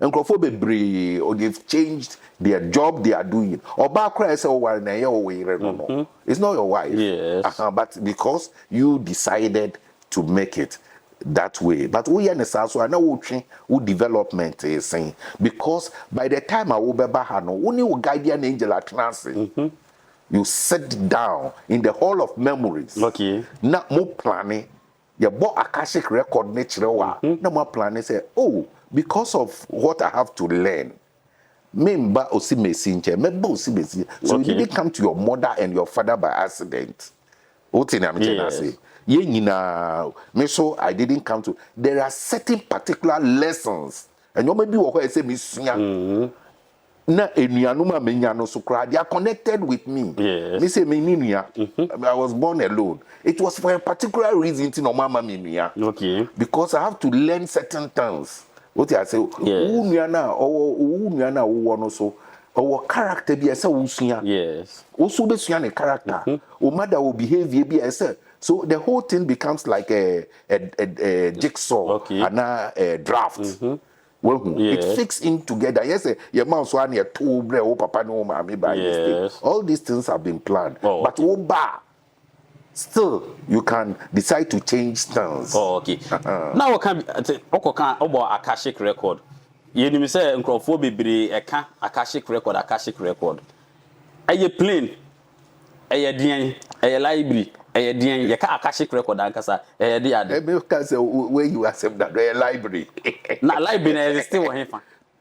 And or they've changed their job they are doing. Or it's not your wife. Yes. But because you decided to make it that way. But we understand, so I know what development is saying. Because by the time I will be back, only guardian angel at transit. You sit down in the hall of memories. Okay. Now more planning. You bought Akashic record natural. No more planning. Say, oh, because of what I have to learn. So you didn't come to your mother and your father by accident. What in say? So I didn't come to. There are certain particular lessons, and you maybe what say me na enuanuma menyano so kra they are connected with me. Yes. Me say me ninia. I was born alone. It was for a particular reason to no mama me nia. Okay. Because I have to learn certain things. What I say, unuana no so our character be as a usua. Yes. Also be suya character. O mother will behavior be as a. So the whole thing becomes like a jigsaw and a draft. Well, it fits in together. Yes, your mom's one, your two, papa, no, mommy, by mistake. All these things have been planned. But still, you can decide to change stance. Oh, okay. Now, what can about Akashic record? You say, Uncrophobia be a Akashic record. Are you plain? Are you doing a library? You can't Akashic record, Ankasa. Where you accept that a library. Not library is still here.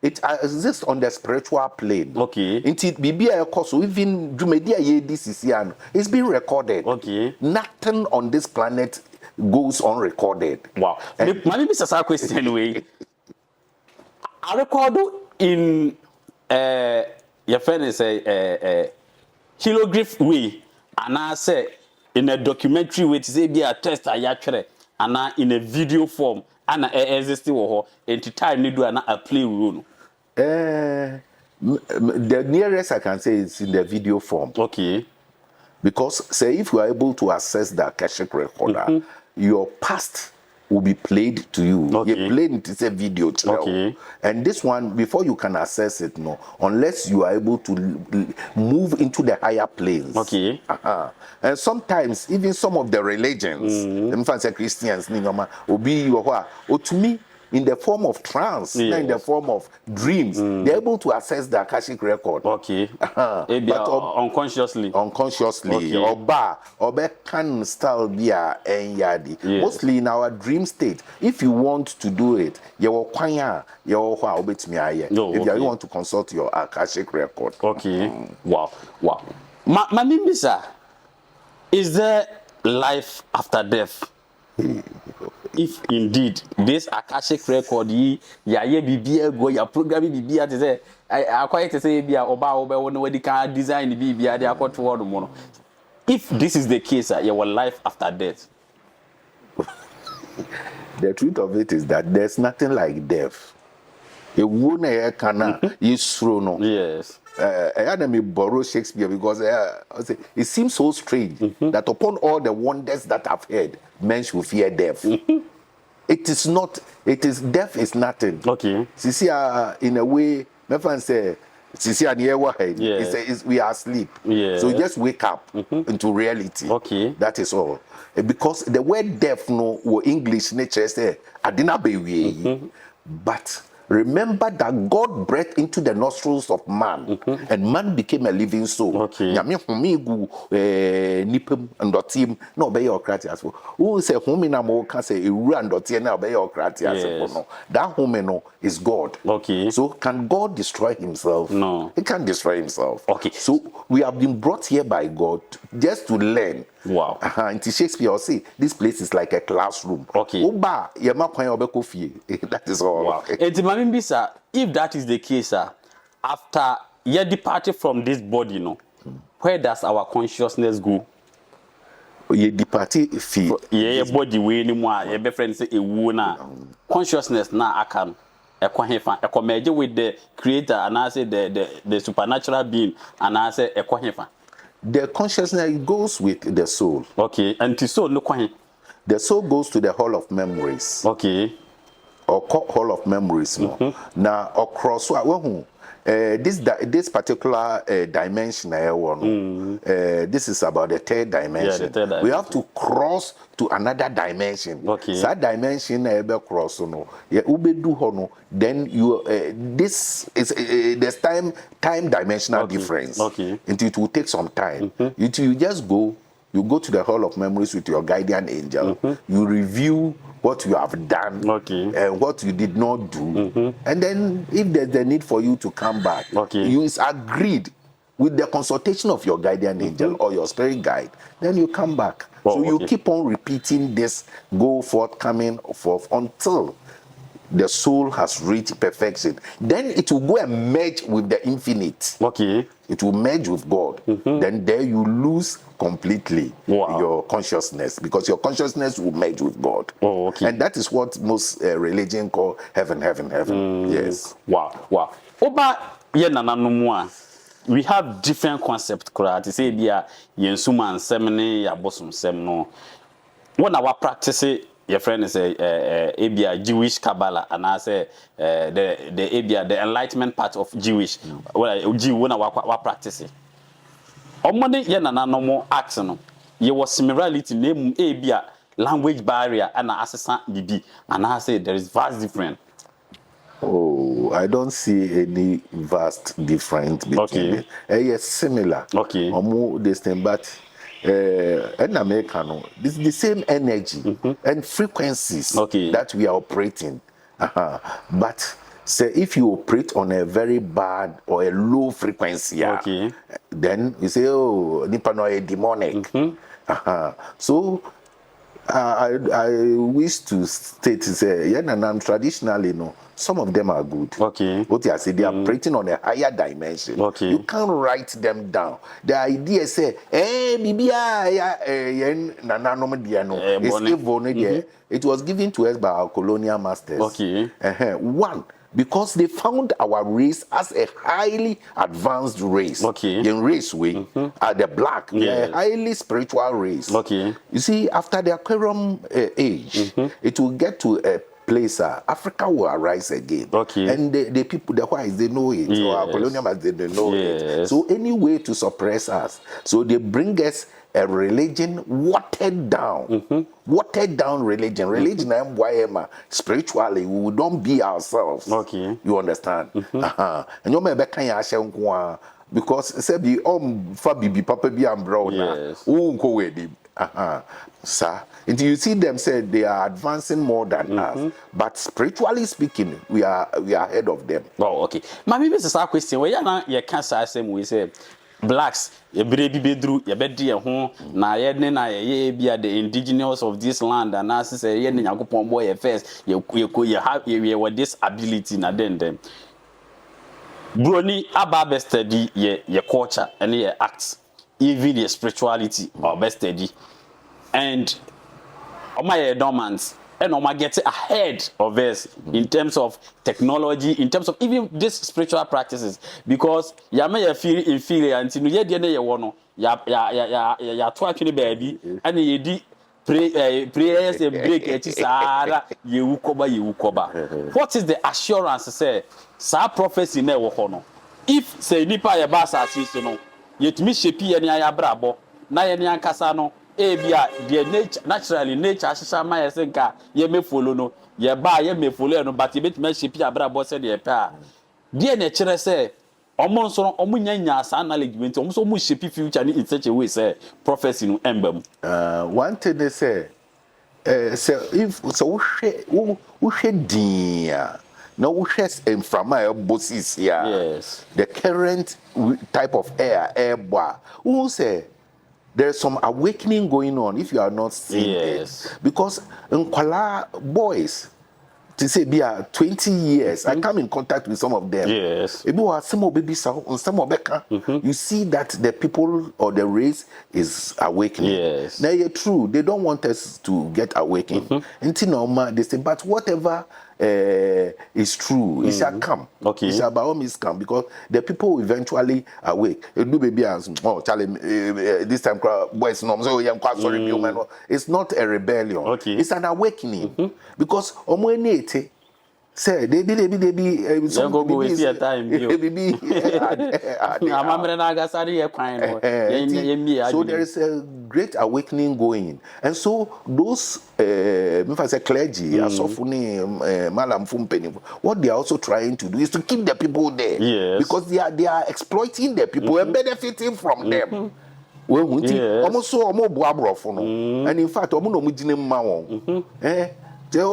It exists on the spiritual plane. Okay. It be a course, even Jumedia this is it's been recorded. Okay. Nothing on this planet goes unrecorded. Wow. Maybe Mr. Sa question anyway. I record in your friend is a kilograph way, and I say in a documentary way to say be a test I actually and in a video form and existing or into time need do a play role. The nearest I can say is in the video form. Okay. Because say if you are able to access the Akashic recorder, your past will be played to you. Okay. You played it is a video channel. Okay. And this one, before you can access it, no, unless you are able to move into the higher planes. Okay. And sometimes even some of the religions, them fancy Christians, will be or to me in the form of trance, in the form of dreams, they're able to access the Akashic record. Okay. But unconsciously. Unconsciously. Or can style be and yadi. Mostly in our dream state. If you want to do it, you will choir, you will if you want to consult your Akashic record. Okay. Wow. My name is is there life after death? If indeed this Akashic record your programming bibia to say I quite to say be oba can design the bibia they are called toward mono. If this is the case, your life after death. The truth of it is that there's nothing like death. A woman is thrown. Yes. I had me borrow Shakespeare because it seems so strange that upon all the wonders that I've heard, men should fear death. It is not. It is death is nothing. Okay. See, in a way, my friend say, "See, we are asleep. Yeah. So you just wake up into reality. Okay. That is all. Because the word death, no, or English nature say, I didn't be but. Remember that God breathed into the nostrils of man, and man became a living soul. Okay. Nipum and dotim no be your cratias. Who say home in a more can say and dotia now be your cratias. That home is God. Okay. So can God destroy himself? No. He can't destroy himself. Okay. So we have been brought here by God just to learn Wow. Until Shakespeare will say this place is like a classroom. Okay. Oba, yema kwan obeko fie. That is all. Wow. And Mami sir, if that is the case, sir, after you departed from this body, where does our consciousness go? You departed fee. Yeah, body way anymore. Your friend say a woman consciousness now I can merge with the creator and I say the supernatural being and I say a The consciousness goes with the soul. Okay, and the soul no kwahin. The soul goes to the hall of memories. Okay. Or hall of memories. Now across this particular dimension this is about the third dimension. Yeah, the third dimension. We have to cross to another dimension. Okay. So that dimension cross then you this is there's time dimensional difference. Okay. Until it will take some time. You just go. You go to the hall of memories with your guardian angel. You review what you have done and what you did not do. And then if there's a need for you to come back, you is agreed with the consultation of your guardian angel or your spirit guide, then you come back. So you keep on repeating this, go forth, coming forth until the soul has reached perfection. Then it will go and merge with the infinite. Okay. It will merge with God. Then there you lose completely your consciousness, because your consciousness will merge with God. Oh, okay. And that is what most religion call heaven. Yes. Wow. Oba ye nananumwa. We have different concepts. To say bia yensuman semne ya bosom semno. When our practice your friend is a Jewish Kabbalah, and I say the enlightenment part of Jewish. Well, Jew when I practice it. Omode ye na no more action. Ye was similarity name Abia language barrier and assessant BB, and I say there is vast difference. Oh, I don't see any vast difference between it. Yes, similar. Okay. This thing, but in America, this is the same energy and frequencies that we are operating. But say if you operate on a very bad or a low frequency, then you say, oh, nipa no a demonic. So I wish to state say, traditionally, some of them are good. What I say, they are operating on a higher dimension. You can't write them down. The idea say, it was given to us by our colonial masters. One, because they found our race as a highly advanced race. In race way, the black, a highly spiritual race. You see, after the Aquarium age, it will get to a place, Africa will arise again. And the people, the whites, they know it. Or our colonial masters, they know it. So any way to suppress us. So they bring us a religion watered down. Watered down religion. Religion, spiritually, we don't be ourselves. You understand? And you may be because say be fabibi papa be umbrella. Sir, and you see them say they are advancing more than us, but spiritually speaking, we are ahead of them. Oh, okay. Maybe this is our question. Where you can't say same we say blacks, ye brebi bedru, ye bedi ye ho, na ye ne na ye be the indigenous of this land, and as say ye ne Nyankopon boy ye first, ye have ye this ability na them. Brony aba study ye culture and ye acts, even your spirituality or best study. And my dormants and get ahead of us in terms of technology, in terms of even these spiritual practices, because ya may feel inferior until you get ya wono ya to actually baby and ye di prayers and break it is you koba. What is the assurance say sa prophecy na wo hono? If say nipa ya ba sa si so no yet me shape ya ni ya brabo na ya ni ankasa no ebia the nature naturally nature asisa ma yesenka ye me follow no ye ba ye me follow no but ye bet me shape ya brabo se de pa de na kire se omo nso no omo nyanya asa knowledge omo so omo shape future ni in such a way say prophecy no embam. One thing they say if so we dia no we from my bosses here. Yes, the current type of air boy who say there's some awakening going on if you are not seeing Yes. it. Because in Kuala boys, to say be 20 years, I come in contact with some of them. Yes. You see that the people or the race is awakening. Yes. Now, you're true. They don't want us to get awakened. Until normal, they say, but whatever is true, it shall come. Okay. It shall by all means come because the people will eventually awake. You do baby as Charlie, this time boys no so I'm quite sorry, man. It's not a rebellion. Okay. It's an awakening because omoenete say they be some go waste your time. So there is a great awakening going, and so those if I say clergy, asofuni, malam fumpeni, what they are also trying to do is to keep the people there. Yes. Because they are exploiting the people and benefiting from them. Almost so and in fact, no and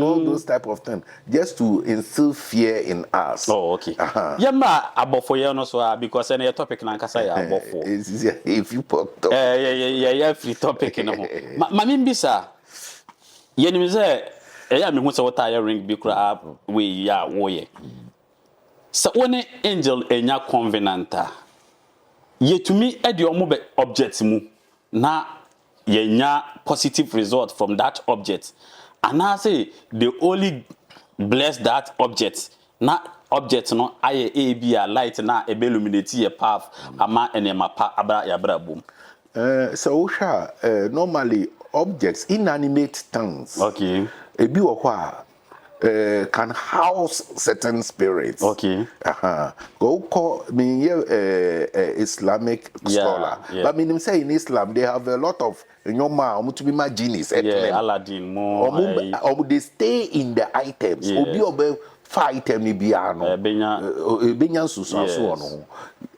all those type of things, just to instill fear in us. Oh, okay. Yeah, about for you, no, so because any topic na kasa ya about for. If you put yeah, free topic no. Mami bisa. Ye ni say, me hu say what tire ring bi kura we ya wo ye. So one angel enya covenanta. Ye to me e de omo be object mu na yenya positive result from that object. And I say they only bless that object. Na object no aye a be a light na e be illuminate your path ama enema pa abra ya bra boom. So normally objects, inanimate things. Okay. A can house certain spirits. Okay. Go call me Islamic scholar. Yeah. But mean say in Islam they have a lot of to be my genius. Yeah, Aladdin more. They stay in the items. Yes.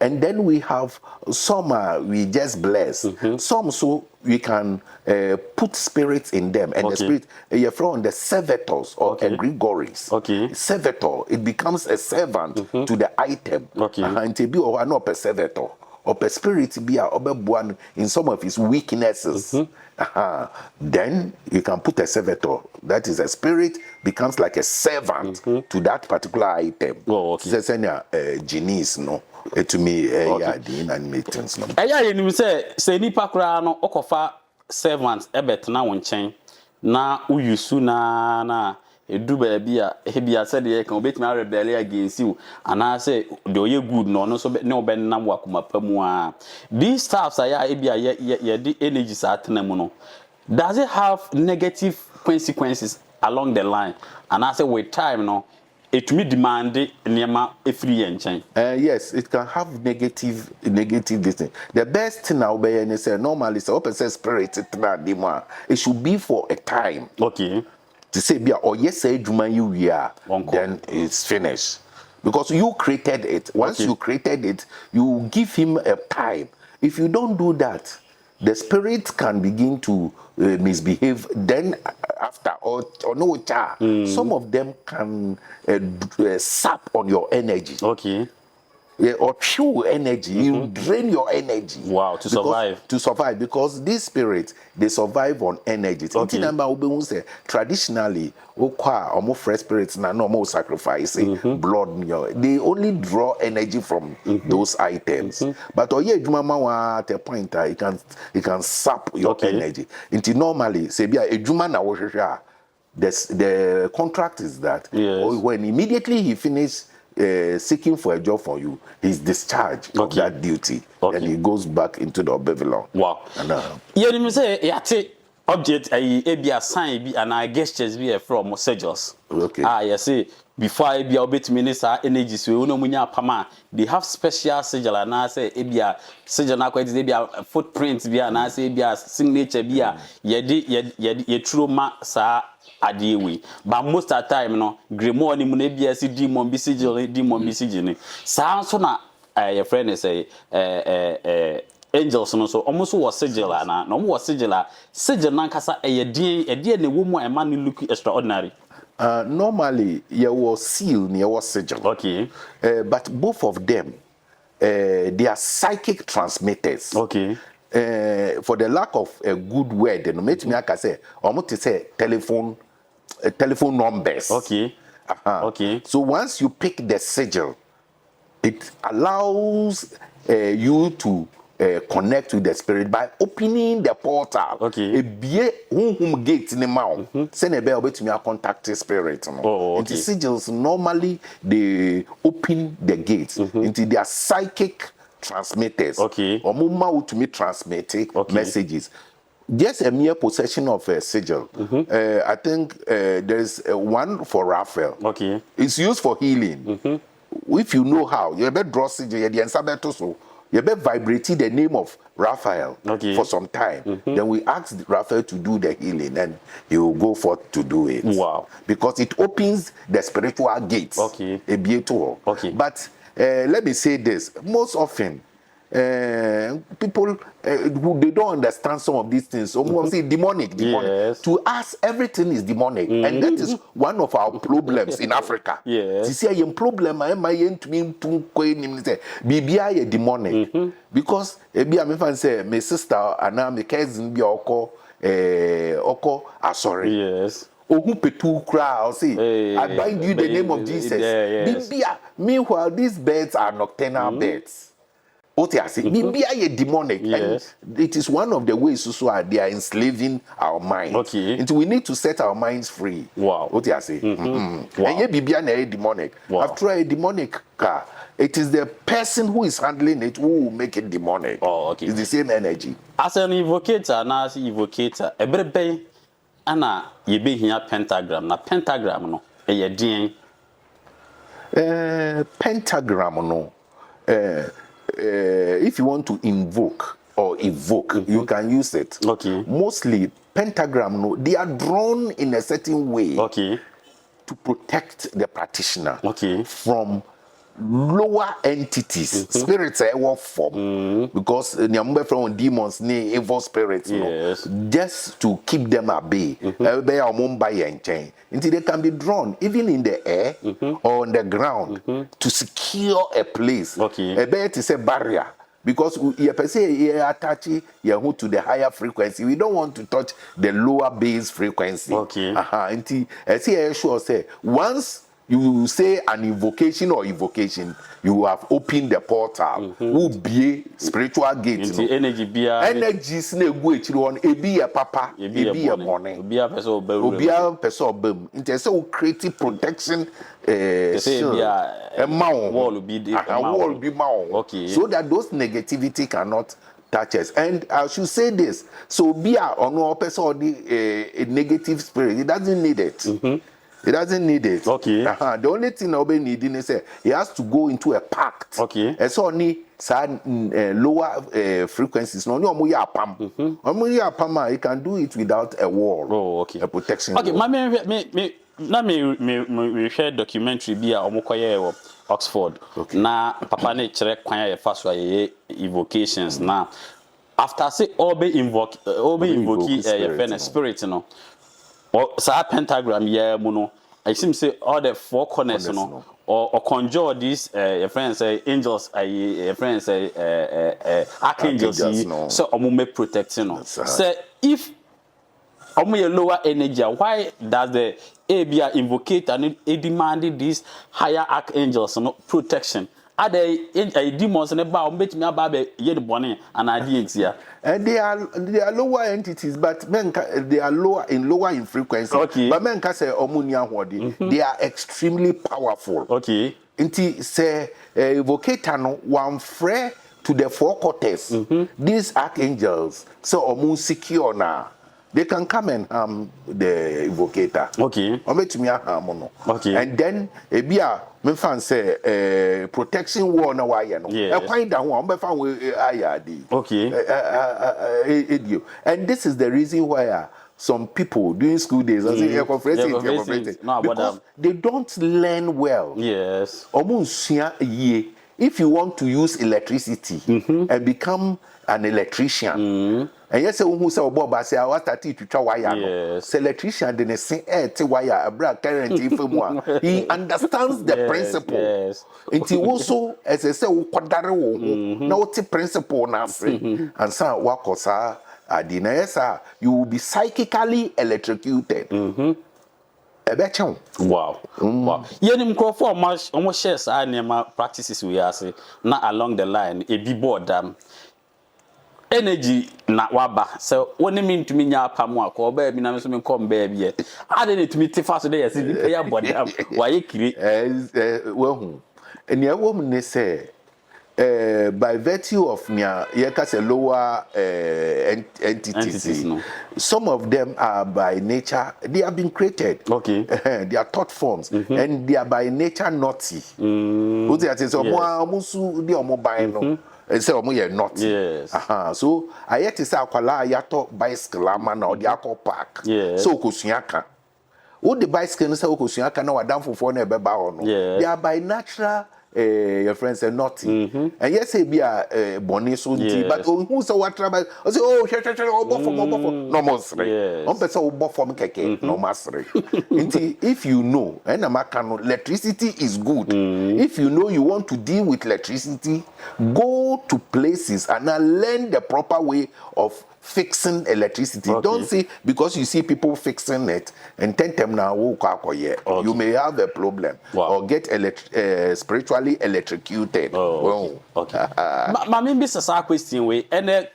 And then we have some we just bless. Some so we can put spirits in them, and the spirit you're from the servitors or egregories. Okay. Servitor, it becomes a servant to the item. Okay. And to be or not a servitor. Or a spirit be a in some of his weaknesses. Then you can put a servitor. That is a spirit becomes like a servant to that particular item. Oh, okay. Genies, no. To me, yeah, the inanimate things. No. You say nipa kura no okofa servants ebet na wonchen na uyusu na edu baby a hebia said ye kan obetimi rebel against you and I say the oye good no so ne obenam wakoma pamu a these staffs are ebia ye the energies atena no does it have negative consequences along the line and I say with time no it me demand niema efri yenchen. Yes, it can have negative this. The best thing now be say normally say open say spirit it should be for a time. Okay. To say be or yes say you are then it's finished because you created it. Once you created it, you give him a time. If you don't do that, the spirit can begin to misbehave. Then after or no some of them can sap on your energy. Okay. Yeah, or pure energy, you drain your energy. Wow, to survive. To survive, because these spirits they survive on energy. Okay. Traditionally, almost fresh spirits na normal sacrifice blood. They only draw energy from those items. But at a point, it can sap your energy. Until normally, say be a juma the contract is that when immediately he finishes seeking for a job for you, he's discharged of that duty, and he goes back into the Babylon. Wow. You say yate object be a sign be and I gestures be from sigils. Okay. You say before I be obet minister energy so no munya pama they have special sigil and I say be a sigil na quite be a footprint be and I say be a signature be a ye true ma sa adewe but most of the time no gremo ni mu na bia si demon bi sigil sa so na your friend is say angels no so almost was sigil na no was sigil na kasa e na wo mu e man look extraordinary. Normally, there was seal, there was sigil. Okay. But both of them, they are psychic transmitters. Okay. For the lack of a good word, no make me say, almost to say telephone numbers. Okay. Okay. So once you pick the sigil, it allows you to connect with the spirit by opening the portal. Okay. A whom gate in the mouth. Send a bell to me contact the spirit. Oh, okay. Into sigils normally they open the gates into their psychic transmitters. Okay. Or mumma to me transmit messages. Just a mere possession of a sigil. I think there's one for Raphael. Okay. It's used for healing. If you know how, you better draw sigil. You better vibrate the name of Raphael for some time. Then we ask Raphael to do the healing, and he will go forth to do it. Wow. Because it opens the spiritual gates. Okay. A beautiful. Okay. But let me say this: most often, people who they don't understand some of these things. Some say demonic. Yes. To us, everything is demonic, and that is one of our problems in Africa. Yes. You see, I am problem. I am Bibia demonic because I say my sister and my cousin be oko sorry. Yes. Ohu petu kra, I'll say, I bind you in the name of Jesus. Yes. Bibia. Meanwhile, these birds are nocturnal birds. Bibia is demonic. Yes. And it is one of the ways so they are enslaving our minds. Okay. And we need to set our minds free. Wow. What you say? Wow. And yeah, Bibia is demonic. Wow. After a demonic car, it is the person who is handling it who will make it demonic. Oh, okay. It's the same energy. As an evocator, now as evocator, every day, Anna, you be here pentagram. Na pentagram no, a din. Pentagram no. If you want to invoke or evoke, you can use it. Okay. Mostly pentagram no, they are drawn in a certain way. Okay. To protect the practitioner. Okay. From lower entities, spirits are work form because nyambe from demons ni evil spirits, Yes. just to keep them at bay. Until they can be drawn even in the air or on the ground to secure a place. Okay. A bed is a barrier. Because you attach to the higher frequency. We don't want to touch the lower base frequency. Okay. Until I say once you say an invocation or evocation, you have opened the portal. Will be spiritual gate. Into energy be energies na egu echi on ebi ya papa, ebi ya money. Obi a person obey. Obi a person obey. Inte say we create protection wall be okay. So that those negativity cannot touch us. And I should say this: so be a no person or a negative spirit, it doesn't need it. It doesn't need it. Okay. The only thing Obe needing is he has to go into a pact. Okay. And so only lower frequencies. No, he can do it without a wall. Oh, okay. A protection. Okay, wall. me share documentary bi a omokoye Oxford. Okay. Na papa ne chere kwan ya fa evocations na after say obe invoke spirit no. Or sa pentagram yeah muno. I seem say all the four corners no. Or conjure these your friends say angels your friends say archangels no. so omume protecting no. Say if omuye lower energy, why does the ABI invocate and demand these higher archangels no protection? Are they demons and about bet me about ye the bonnet and idea? And they are lower entities, but they are lower in frequency. Okay. But men can say omunia hodi. They are extremely powerful. Okay. Inti say evocator no one free to the four quarters. These archangels so omun secure na. They can come and the evocator. Okay. Okay. And then me fan say protection wall na why no. Yeah. Find that one fan okay. And this is the reason why some people during school days because they don't learn well. Yes. If you want to use electricity and become an electrician, and yes who say obo ba say what start to twa wire no Yes. say electrician dey say te wire abra current ifemu a he understands the principle. Yes. Nti wo so as say wo kodare wo ho na wo te principle na ase and say wakosa adi na yes you will be psychically electrocuted. Ebechen. Wow. Wow. Yenim krofo omo share sa nema practices we ase na along the line e bi boardam energy na waba so woni mi ntumi nya apamu akọ ba bi na me so me kom ba bi e ade ne tumi te fa so de yes di ya boardam wa ye kire Well, and your woman say by virtue of nya a lower entities no. Some of them are by nature, they have been created. Okay. They are thought forms and they are by nature naughty. What they say so musu di omo by no. Say omo ye naughty. Yes. So I yet to say akwala yato bicycle ama na odi akọ park. Yes. So kosuaka. Who the bicycle no say kosuaka na wadam fofo na ebeba ho no. They are by natural your friends say naughty. And yes, say be a bonny so but who say what trouble? I say, oh, no more three. On person will from keke, no mastery. If you know, and electricity is good. If you know you want to deal with electricity, go to places and learn the proper way of fixing electricity. Don't say because you see people fixing it and tell them now you may have a problem or get spiritually electrocuted. Okay. Mama be sa question we any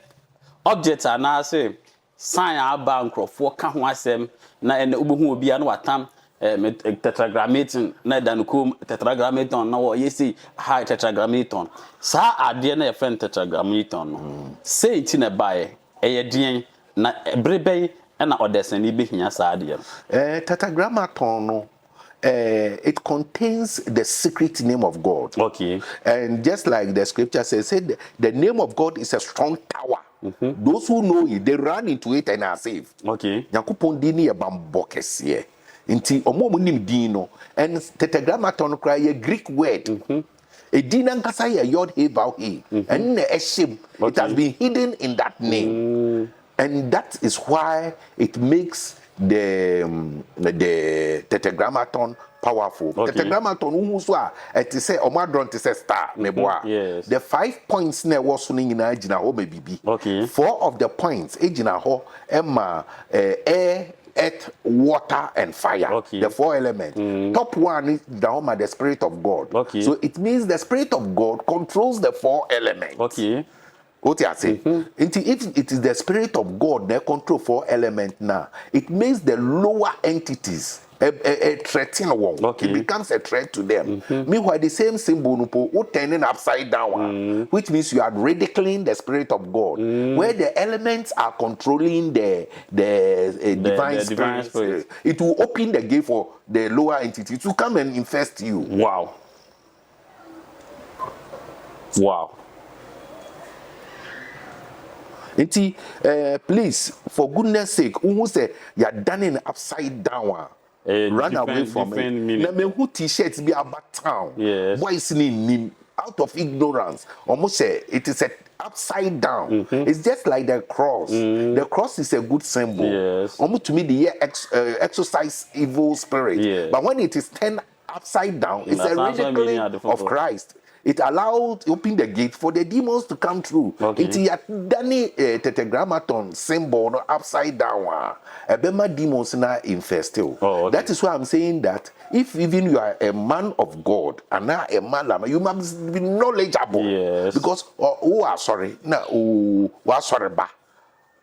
object na say sign aba nkrofo ka ho asem na ene obohu obi an watam tetragrammaton na danukum tetragrammaton na wo yesi high tetragrammaton sa ade na friend tetragrammaton no say ti na bae eyedien na brebe na odesani behia sa ade tetragrammaton no it contains the secret name of God. Okay. And just like the scripture says, the name of God is a strong tower. Those who know it, they run into it and are saved. Okay. Nyankopon di ni e bambo kese. Nti omo mo nim din no. And tetragrammaton cry a Greek word. A din ankasa ye yod he vowel he. And eshim. It has been hidden in that name. And that is why it makes the tetragrammaton powerful. Tetragrammaton who it is say omadron to say star neboa. Yes. The 5 points ne was swinging in agina ho baby. Okay. 4 of the points agina ho emma air, earth, water, and fire. Okay. The 4 elements. Top one is the spirit of God. Okay. So it means the spirit of God controls the 4 elements. Okay. What you say? If it is the spirit of God that control 4 elements now, it makes the lower entities a threat in one. It becomes a threat to them. Meanwhile, the same symbol turning upside down, which means you are ridiculing the spirit of God, where the elements are controlling the divine spirit. It will open the gate for the lower entity to come and infest you. Wow. Wow. Please, for goodness sake, who say you're done in upside down, run away from it. Now, me who t-shirts be about town. Yes. Boys in out of ignorance. Almost say it is a upside down. It's just like the cross. The cross is a good symbol. Yes. Almost to me, the exorcise evil spirit. Yes. But when it is turned upside down, it's a ridiculing of Christ. It allowed open the gate for the demons to come through. Into your Danny tetragrammaton symbol no upside down. Ebema demons na infest. That is why I'm saying that if even you are a man of God and now a man, you must be knowledgeable. Yes. Because sorry, ba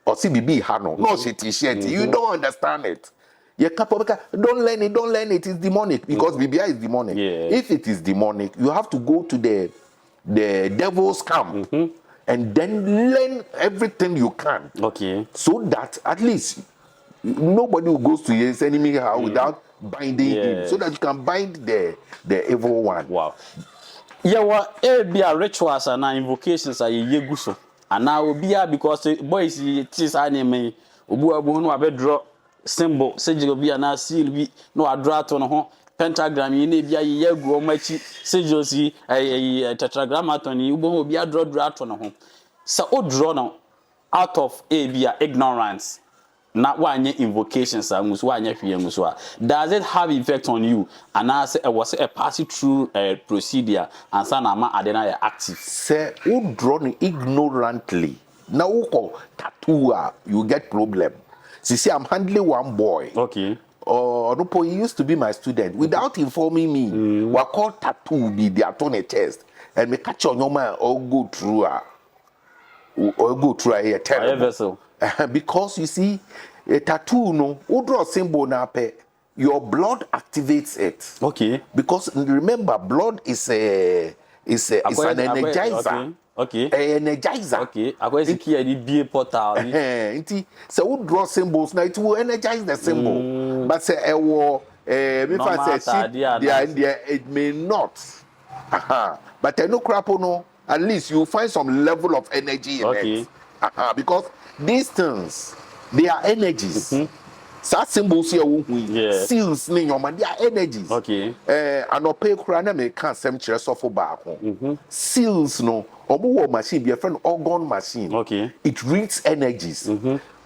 or CBB hano no she t-shirt. You don't understand it. Don't learn it, it's demonic because BBI is demonic. If it is demonic, you have to go to the devil's camp and then learn everything you can. So that at least nobody who goes to his enemy house without binding him, so that you can bind the evil one. Wow. Yeah, what be a rituals and invocations are ye so. And now be because boys it is anime obu no abedro symbol sigil bi na seal bi no adrato no ho pentagram yi na bia ye gu o machi sigils yi tetragrammaton yi ubo bi adrato no ho sa odro no out of ignorance, not one invocations, does it have effect on you? And I say, was a passing through procedure, and Sanama Adena active. Say, who drawn ignorantly. Now, tattoo, you get problem. See, I'm handling one boy. Okay. Rupo, he used to be my student. Without informing me, we call tattoo be the attorney chest. And me catch on your man or go through a terrible vessel. Because you see, a tattoo no, who draw symbol na pe, your blood activates it. Okay. Because remember, blood is an energizer. Okay. Energizer. Okay. Akwai siki edi be portal. Inti so who draw symbols now it will energize the symbol. But say it may not. But no crap no. At least you find some level of energy in it. Because these things, they are energies. Such symbols here, seals, they are energies. Okay. And pay crana me can't send chest off back. Seals, no, or machine, be a friend organ machine. Okay. It reads energies.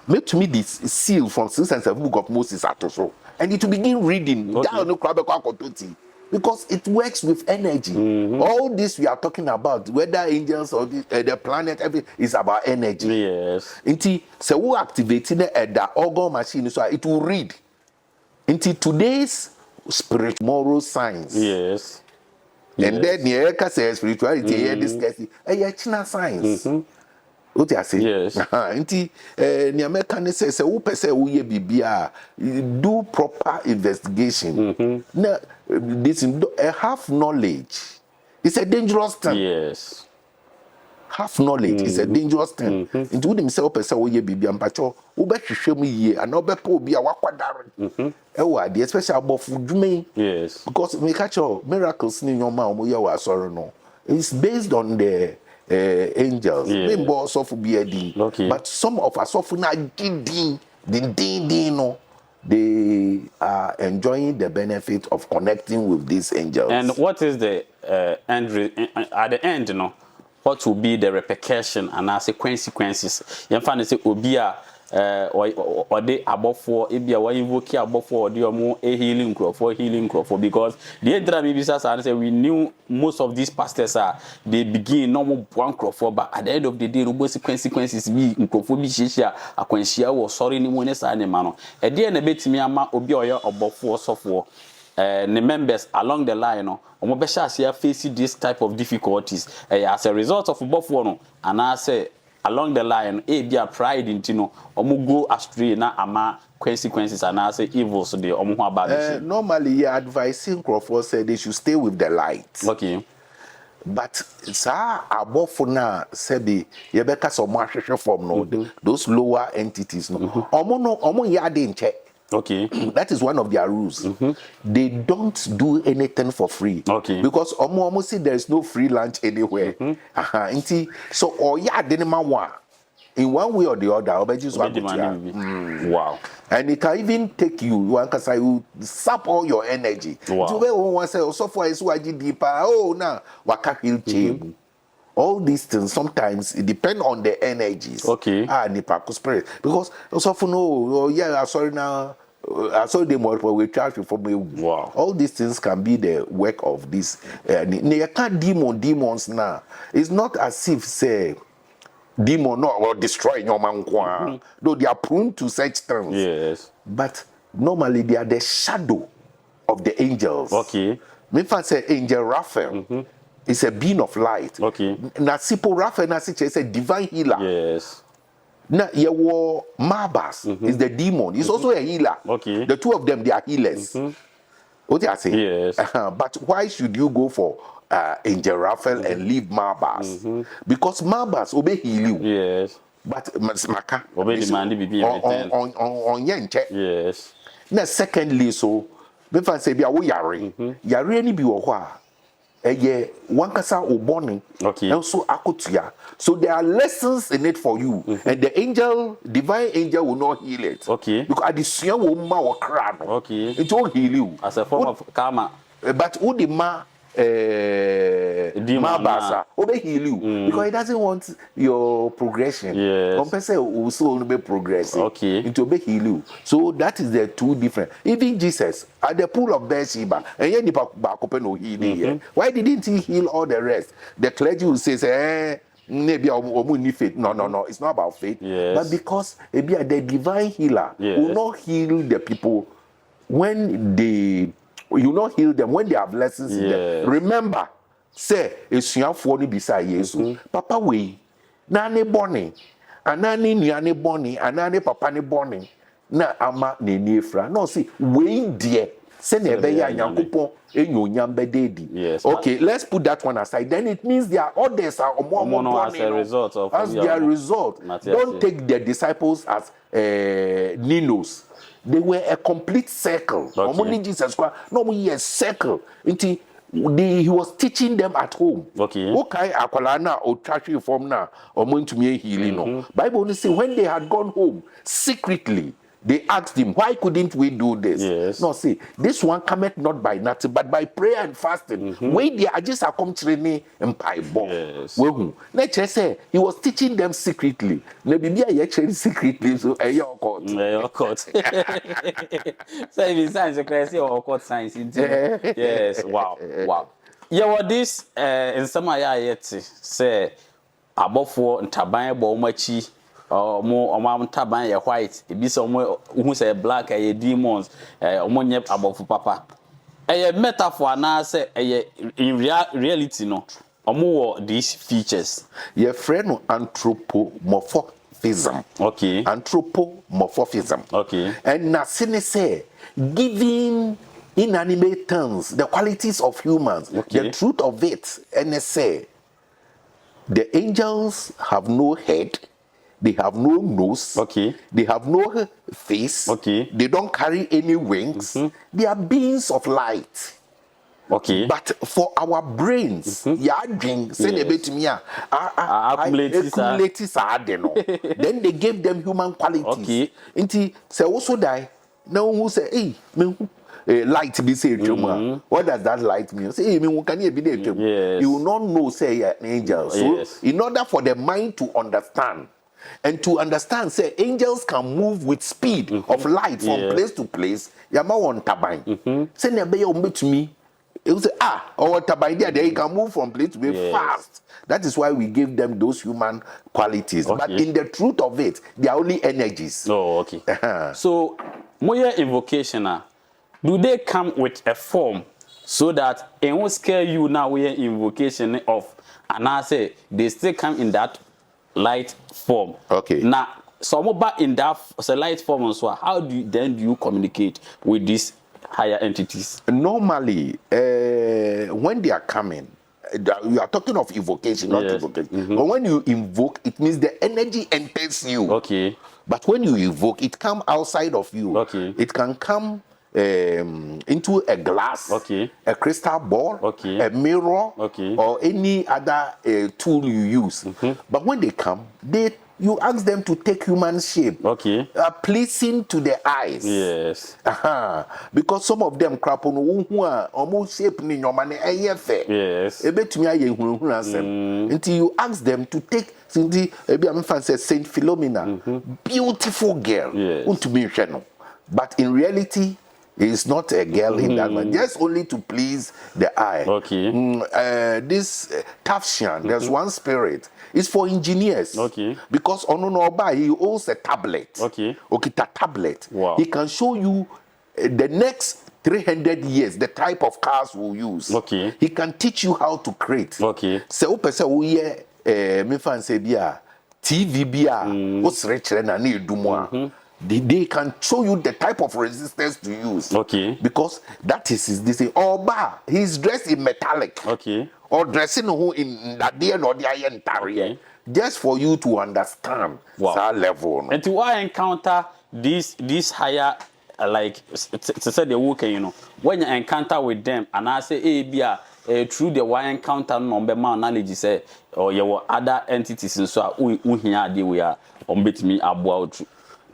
Make to me this seal from Sins and Book of Moses at so. And it will begin reading. Because it works with energy. All this we are talking about, whether angels or the planet, everything is about energy. Yes. So who activating the organ machine so it will read. Today's spiritual moral science. Yes. And then the spirituality here discussing China science. What I say? Yes. The American says, "Who person who ye bibia do proper investigation." Now, this half knowledge is a dangerous thing. Yes. Half knowledge is a dangerous thing. Into himself, person who ye bibia mpacho, who be show me ye, and no be po bia wakwadare. The especially about food me. Yes. Because me catch miracles in your mouth, we are sorry no. It's based on the angels. Okay. But some of us often are no. They are enjoying the benefit of connecting with these angels. And what is the at the end, what will be the repercussion and as consequences? You find say obia or they above for ebia why invoke above for the more a healing crop because the entire maybe say we knew most of these pastors they begin normal one crop for but at the end of the day no consequences be crop be share akwanhia wo sorry ni mo ne sa ne ma no e de na betimi ama obi oyo above for so for the members along the line omo be sha face this type of difficulties as a result of above for no and I say along the line, be a pride into go astray na ama consequences and I say evils the bad. Normally, advising Crawford said they should stay with the light. Okay. But sir, above for now, Sebi, Yebeka so much from those lower entities. Omo ya didn't check. Okay. That is one of their rules. They don't do anything for free. Okay. Because almost there is no free lunch anywhere. So in one way or the other, wow. And it can even take you sap all your energy. Wow. All these things sometimes it depends on the energies. Okay. Spirit. Because so for sorry now. I saw them we charge for me. Wow. All these things can be the work of this. Demons now. It's not as if say demon not or destroy your man. Though they are prone to such things. Yes. But normally they are the shadow of the angels. Okay. Me say angel Raphael. It's a being of light. Okay. Nasipo Raphael is a divine healer. Yes. Now, your Marbas is the demon. He's also a healer. Okay. The two of them, they are healers. What do I say? Yes. But why should you go for Angel Raphael and leave Marbas? Because Marbas obey heal you. Yes. But Maka obey demand be on yenche. Yes. Now, secondly, so if I say, yare any be one kasa oboni. Okay. And so akutia. So there are lessons in it for you. And the divine angel will not heal it. Okay. Because addition will ma wa crano. Okay. It will heal you. As a form of karma. But udima Mabasa, obey heal you because he doesn't want your progression. Yes. Also be progressing. Okay. Into obey heal you. So that is the two different. Even Jesus at the pool of Bathsheba, and yet no healing. Why didn't he heal all the rest? The clergy will say, maybe need faith. No, it's not about faith. Yes. But because the divine healer will not heal the people when they you not heal them when they have lessons in them. Remember, say esuafo ni bisa Yesu. Papa we na ne boni, anani nuane boni, anani papa ne boni, na ama ne niefra. No see we dear. Say ne be ya Nyankopon enyonyam bededi. Yes. Okay, let's put that one aside. Then it means there are others are more as a result of as their result. Don't take the disciples as Ninos. They were a complete circle. Okay. Jesus Christ, no, we a circle. He was teaching them at home. Okay. Okay, akwalana or church form na or going to me healing. No. Bible only say when they had gone home secretly, they asked him, why couldn't we do this? Yes. No, see, this one cometh not by nothing, but by prayer and fasting. When they are just a come training and pie bomb. Yes. Nature say he was teaching them secretly. Maybe they actually secretly, so occult. Occult. So if it's science, you can say occult science. Yes. Wow. Yeah, what this in some yet say above for Taban Bomachi. More taban ye white, it be some who say black a demons, nyep above papa. A metaphor now say in reality no, more these features. Your friend anthropomorphism. Okay. Anthropomorphism. Okay. And Nasine say giving inanimate terms the qualities of humans, the truth of it, and they say the angels have no head. They have no nose. Okay. They have no face. Okay. They don't carry any wings. They are beings of light. Okay. But for our brains, then they gave them human qualities. Okay. Inti say also die. No who say, hey, light be say what does that light mean? Say, hey, can you be there? Yes. You will not know, say, an angel. So, in order for the mind to understand, and to understand, say, angels can move with speed of light from place to place. Yama on tabai. Say, nebe ombe to me. It will say, our tabai there, they can move from place to place fast. That is why we give them those human qualities. But in the truth of it, they are only energies. Oh, okay. So, moya invocation, do they come with a form so that it won't scare you now? We invocation of, and I say they still come in that light form. Okay. Now, some about in that light form, so how do you communicate with these higher entities? Normally, when they are coming, you are talking of evocation, not invocation. But when you invoke, it means the energy enters you. Okay. But when you evoke, it comes outside of you. Okay. It can come into a glass, a crystal ball, a mirror, or any other tool you use. But when they come, you ask them to take human shape, pleasing to the eyes. Yes. Because some of them crap on who are almost shape in your money. Yes. Until you ask them to take Saint Philomena, beautiful girl. Yes. But in reality, it's not a girl in that one, just only to please the eye. Okay. This Tafshan, there's one spirit. It's for engineers. Okay. Because Ononoba, he owns a tablet. Okay. Tablet. Wow. He can show you the next 300 years, the type of cars we'll use. Okay. He can teach you how to create. Okay. So, me fan say bia TV bia what's rich and need do more. They can show you the type of resistance to use. Okay. Because that is his this Oba, he's dressed in metallic. Okay. Or dressing who in that day or the iron tarry. Just for you to understand that level. And to I encounter these higher like to say the work, when you encounter with them and I say through the why encounter number man knowledge say or your other entities and so we are on bit me about.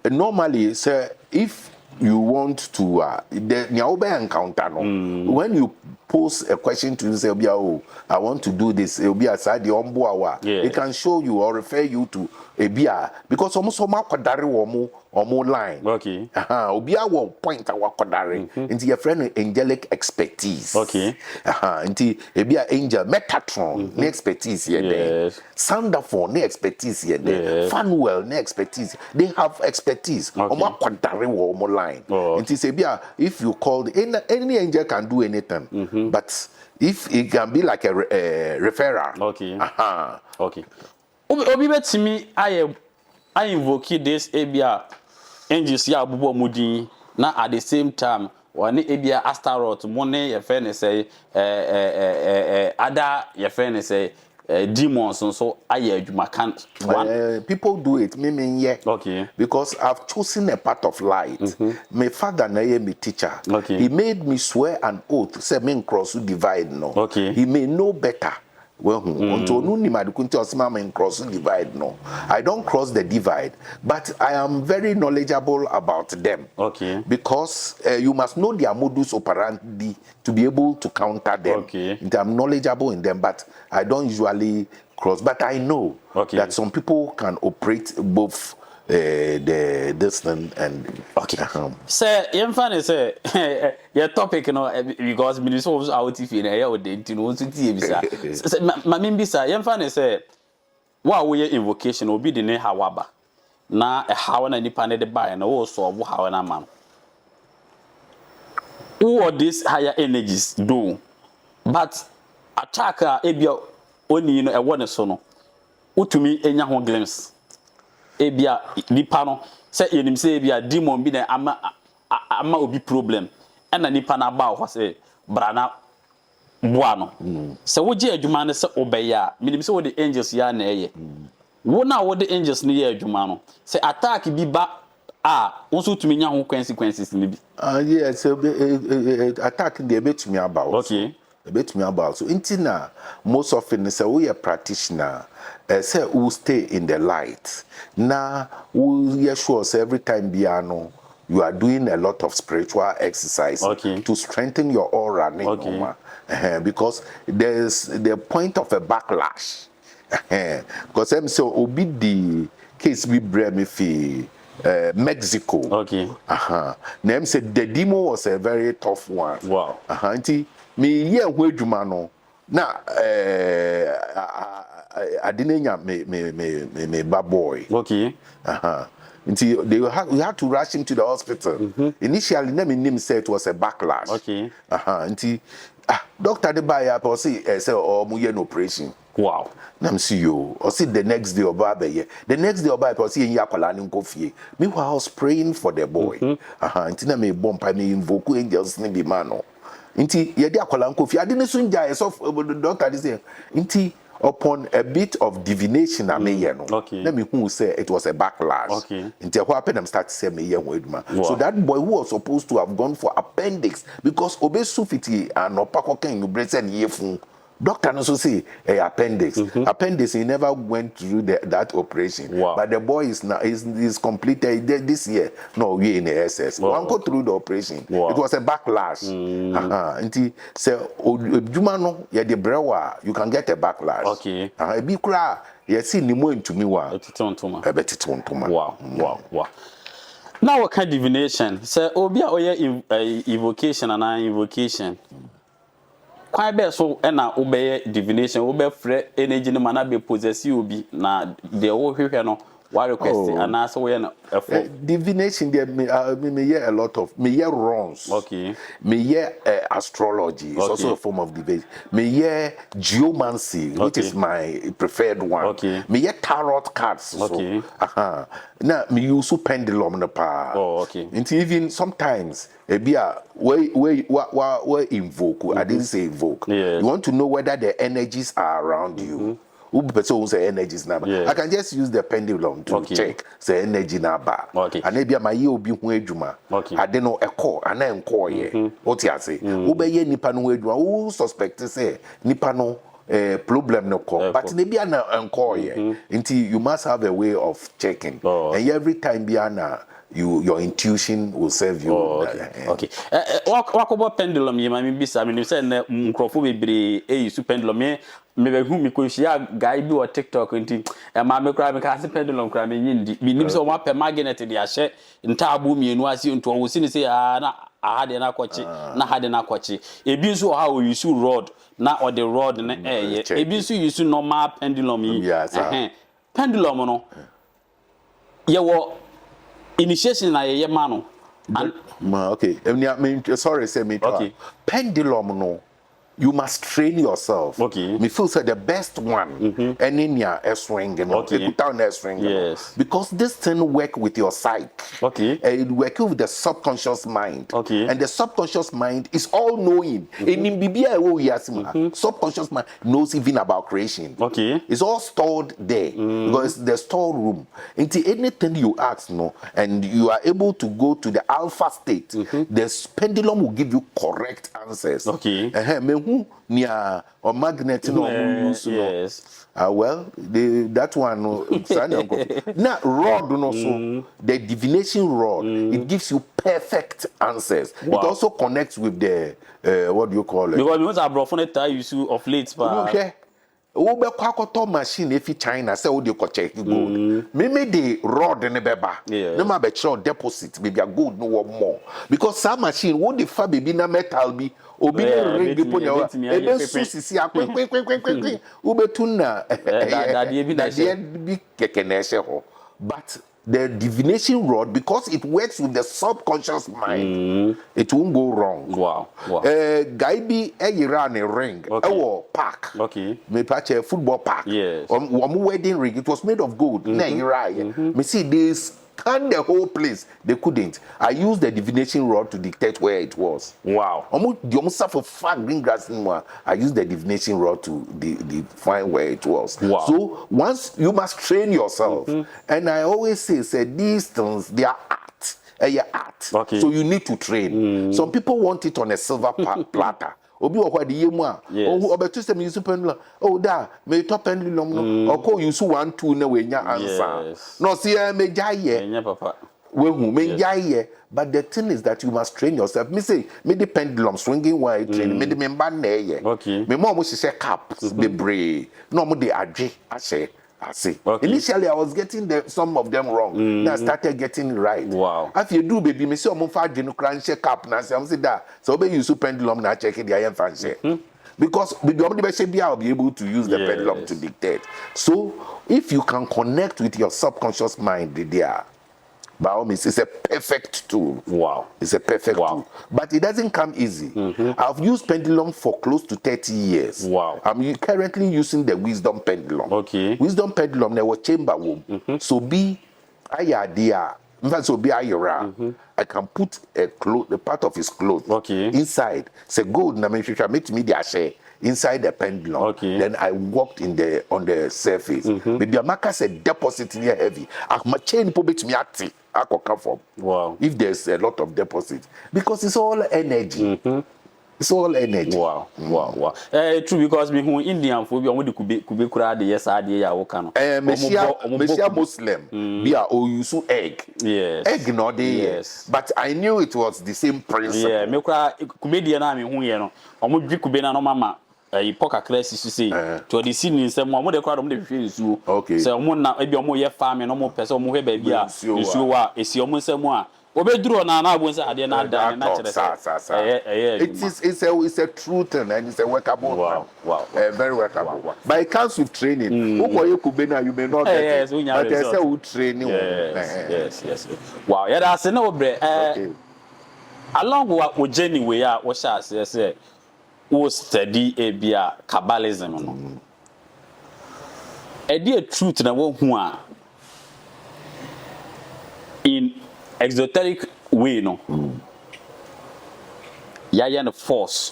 Normally, sir, if you want to the encounter, when you pose a question to you, say, oh, I want to do this. It will be aside the ombo. It can show you or refer you to a beer because almost so much or more line. Okay. Obia will point our kodare into your friend angelic expertise. Okay. Into a beer angel Metatron, ne expertise here there. Sounderphone, ne expertise here there. Fanwell, ne expertise. They have expertise. Omo kodare wo omo line. Into say beer if you called any angel can do anything. But if it can be like a referral. Okay. Okay. Obi betimi I invoke this ebia angels ya abubo mudin na at the same time one ebia astaroth money your friend say other your friend say demons so aye adwuma kan people do it me okay because I've chosen a path of light. My father na me teacher. Okay. He made me swear an oath say me cross divide no. Okay. He may know better. Well, until no cross divide no. I don't cross the divide, but I am very knowledgeable about them. Okay. Because you must know their modus operandi to be able to counter them. Okay. I'm knowledgeable in them, but I don't usually cross. But I know that some people can operate both this thing and okay. Sir, funny say your topic, you know, because minister was out if in a did you know to TV. My mean bisa, funny say what we invocation will be the name hawaba. Na a how and nipa ne de buy and also how and a man. Who these higher energies do, but attacker ebia only you know a one sono. Utumi enya ho glimpse. Ebia nipa no say yenim say ebia demon bi na ama obi problem e na nipa na ba ho say brana boa no say wo je adwuma ne say obeya menim say wo the angels ya na eye wo na wo the angels ne ye adwuma no say attack bi ba wo so tumi nya ho consequences ni bi yes attack dey betumi about okay betumi about so intina most often say we a practitioner say who stay in the light. Now, we sure say every time piano you are doing a lot of spiritual exercise to strengthen your aura. Because there's the point of a backlash. Because I'm so obi the case we bring me for Mexico. Okay. Name said the demo was a very tough one. Wow. Me yeah no. Now I didn't me bad boy. Okay. Until we had to rush him to the hospital. Initially, name said it was a backlash. Okay. Until doctor the buyer say oh muye no operation. Wow. Nam see you or see the next day oba be the next day oba say yin yakwala ni nkofie. Meanwhile I was praying for the boy. Until na me bomb me invoke angels ni be man no. Until ye dey akwala nkofie ade ne so nja so doctor dey say until upon a bit of divination I may let me who say it was a backlash. Okay. Until what happened I'm start to say me so that boy who was supposed to have gone for appendix because obesity and opakoken you brace and yefun. Doctor also say appendix. Appendix he never went through that operation. Wow. But the boy is now is completed this year. No, we in the SS. One go through the operation. Wow. It was a backlash. Until say Jumano yeah the brewer you can get a backlash. Okay. Be cry. You see Nimo into me one. Wow. Now what kind of divination? Say obia oye evocation and invocation. Quite best so na obey divination obe free energy no man be possess obi na the wo hwehwe no wa request and as we na divination there me hear a lot of me hear runs. Okay. Me hear astrology it's also a form of divination. Me hear geomancy which is my preferred one. Okay. Me hear tarot cards okay. So now me use pendulum no pa. Okay. Until even sometimes ebia we invoke I didn't say invoke. Yeah. You want to know whether the energies are around you. Who person say energies number. Yeah. I can just use the pendulum to check say energy number. Okay. And ebia my ye obi hu adwuma. I don't know echo and then call ye. What you say? Who be ye nipa no adwuma. Who suspect say nipa no problem no call. But maybe na enquire. Until you must have a way of checking. And every time be na your intuition will serve you. Okay. Wakobo pendulum ye mami bisa me say na nkrofo bebre use pendulum me be hu mi ko hia guy bi o TikTok nti ma me kra me ka se pendulum kra me yindi mi nim so ma pe magnet de ahye ntaabo mienu ase nto wo si ni say na ahade na kwachi na hade na kwachi ebi nso ha o use rod na or the rod na ebi nso use normal pendulum yi pendulum no ye wo initiation na ye mano and okay sorry say me okay. Pendulum no you must train yourself. Okay. Me feel say the best one and in your swing yes. because this thing work with your psyche. Okay. It work with the subconscious mind. Okay. And the subconscious mind is all knowing. Subconscious mind knows even about creation. Okay. It's all stored there because it's the storeroom. Into anything you ask, and you are able to go to the alpha state, the pendulum will give you correct answers. Okay. Near or magnet use yes. Well, that one now rod so the divination rod it gives you perfect answers. Wow. It also connects with the what do you call it? Because most are use of late machine if China say what you check gold. Maybe the rod in the beba. No matter sure deposit maybe a gold no more because some machine what the fa baby na metal be obi ring upon your ebe susisi akwen ubetuna be kekenese ho but the divination rod because it works with the subconscious mind it won't go wrong. Wow. Guy be run a ring park me patch a football park yes wedding ring it was made of gold me see this can the whole place they couldn't. I used the divination rod to dictate where it was. Wow. For far green grass I used the divination rod to define where it was. Wow. So once you must train yourself and I always say these things they are art. Okay. So you need to train. Some people want it on a silver platter. Obi wo hwade yemu a obeto sem use pendulum da me to pendulum no oko use 1 2 na we nya answer no see me jaye enya papa we hu me jaye but the thing is that you must train yourself me say me the pendulum swinging while train me the member na ye me mo se caps be brave no mo de adwe ase initially I was getting some of them wrong. Then I started getting it right. Wow. If you do, baby, me say I'm for the cap na say that. So be use pendulum na check it the iron fancy. Because I'll be able to use the pendulum to dictate. So if you can connect with your subconscious mind, there. By all means, it's a perfect tool. Wow. It's a perfect tool. But it doesn't come easy. I've used pendulum for close to 30 years. Wow. I'm currently using the wisdom pendulum. Okay. Wisdom pendulum, there was chamber womb. So be ayadea. In fact, so be ayera. I can put a part of his clothes inside. Say gold na me make me the share. Inside the pendulum. Okay. Then I walked on the surface. Maybe Amaka said deposit near heavy. My chain probably me active. I could come from. Wow. If there's a lot of deposit. Because it's all energy. It's all energy. Wow. True because me who Indian phobia only could kura the yes idea ya wokano. Messiah Muslim. Be a use egg. Yes. Egg no dey. Yes. But I knew it was the same principle. Yeah, me kura comedian na me hu ye no. Omo dwi kube na no mama poker class you say to the scene in some more the crowd of the nsuo okay so omo na e bi omo ye farm no mo pese omo hwe ba bia nsuo wa esi omo nsam a obeduro na abo nsa ade na ada na kire it's a truth and it's a workable wow very workable but it comes with training you may not get it but there's a training yes wow yeah that's no bre along with journey we are what shall say who study Abia Kabbalism no. A dear truth na wo hu a in exoteric way no. Ya no force.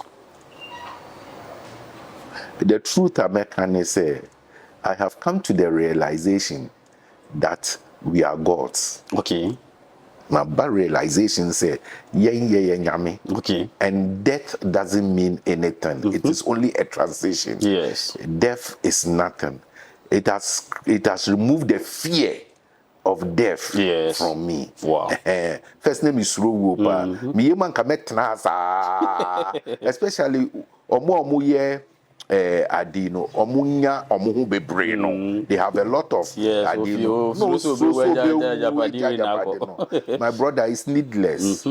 The truth I can say I have come to the realization that we are gods. Okay. My bad realization say okay. And death doesn't mean anything. It is only a transition. Yes. Death is nothing. It has removed the fear of death from me. Wow. First name is Rowopa. Me man kametna sa. Especially omo ye adino omunya omuhu bebre no. They have a lot of adino. No, my brother is needless.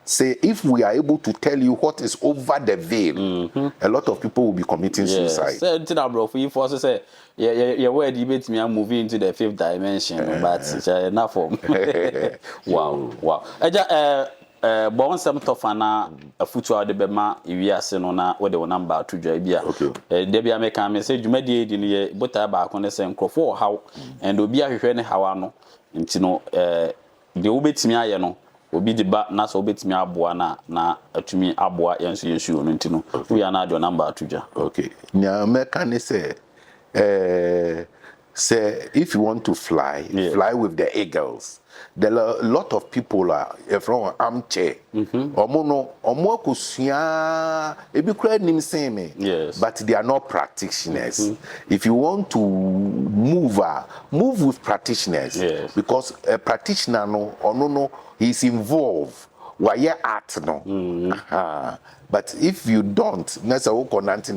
Say if we are able to tell you what is over the veil, a lot of people will be committing suicide. Say bro, for you force say your word debate me moving into the fifth dimension, but it's enough for wow. Eja bon some tofana a future de bema iwiase no na we de number to dwa bia. De bia make am say dwumadi di ne bota ba ko ne say nkrofo how and obi ahwehwe ne hawa no nti no de wobetimi aye no obi di ba na so betimi aboa na atumi aboa yenso yesu no ntino we are na do number atuja. Okay, Nyameka ne say if you want to fly, fly with the eagles. There are a lot of people from armchair. Omo kusua ebi kura nim say me. But they are not practitioners. If you want to move with practitioners. Because a practitioner no he's involved. Why art no? But if you don't, nessa woko nanti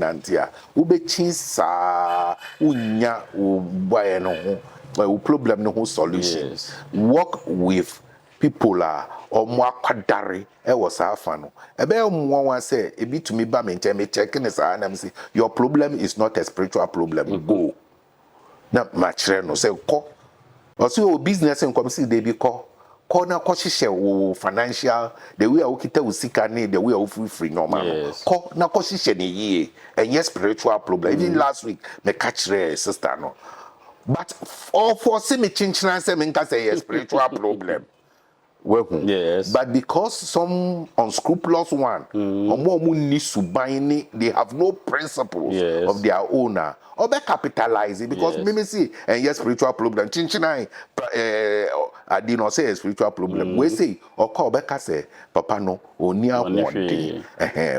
ube chinsa unya ubaye no problem no solution. Work with people omo akwadare e wo sa afa no. Ebe omo wan say e bi to me ba me check ne sa na me say your problem is not a spiritual problem. Go. Na machre no say ko. Also your business and come see dey be ko. Corner koshishe financial the way ukita usika ni the way free normal ko na koshishe ni ye and yes spiritual problem even last week me catch sister no but all for see me chinchina say me nka say yes spiritual problem but because some unscrupulous one omo ni subaini they have no principles of their owner or be capitalizing because me see and yes spiritual problem chinchina I did not say a spiritual problem. We say or call back say papa no only one day.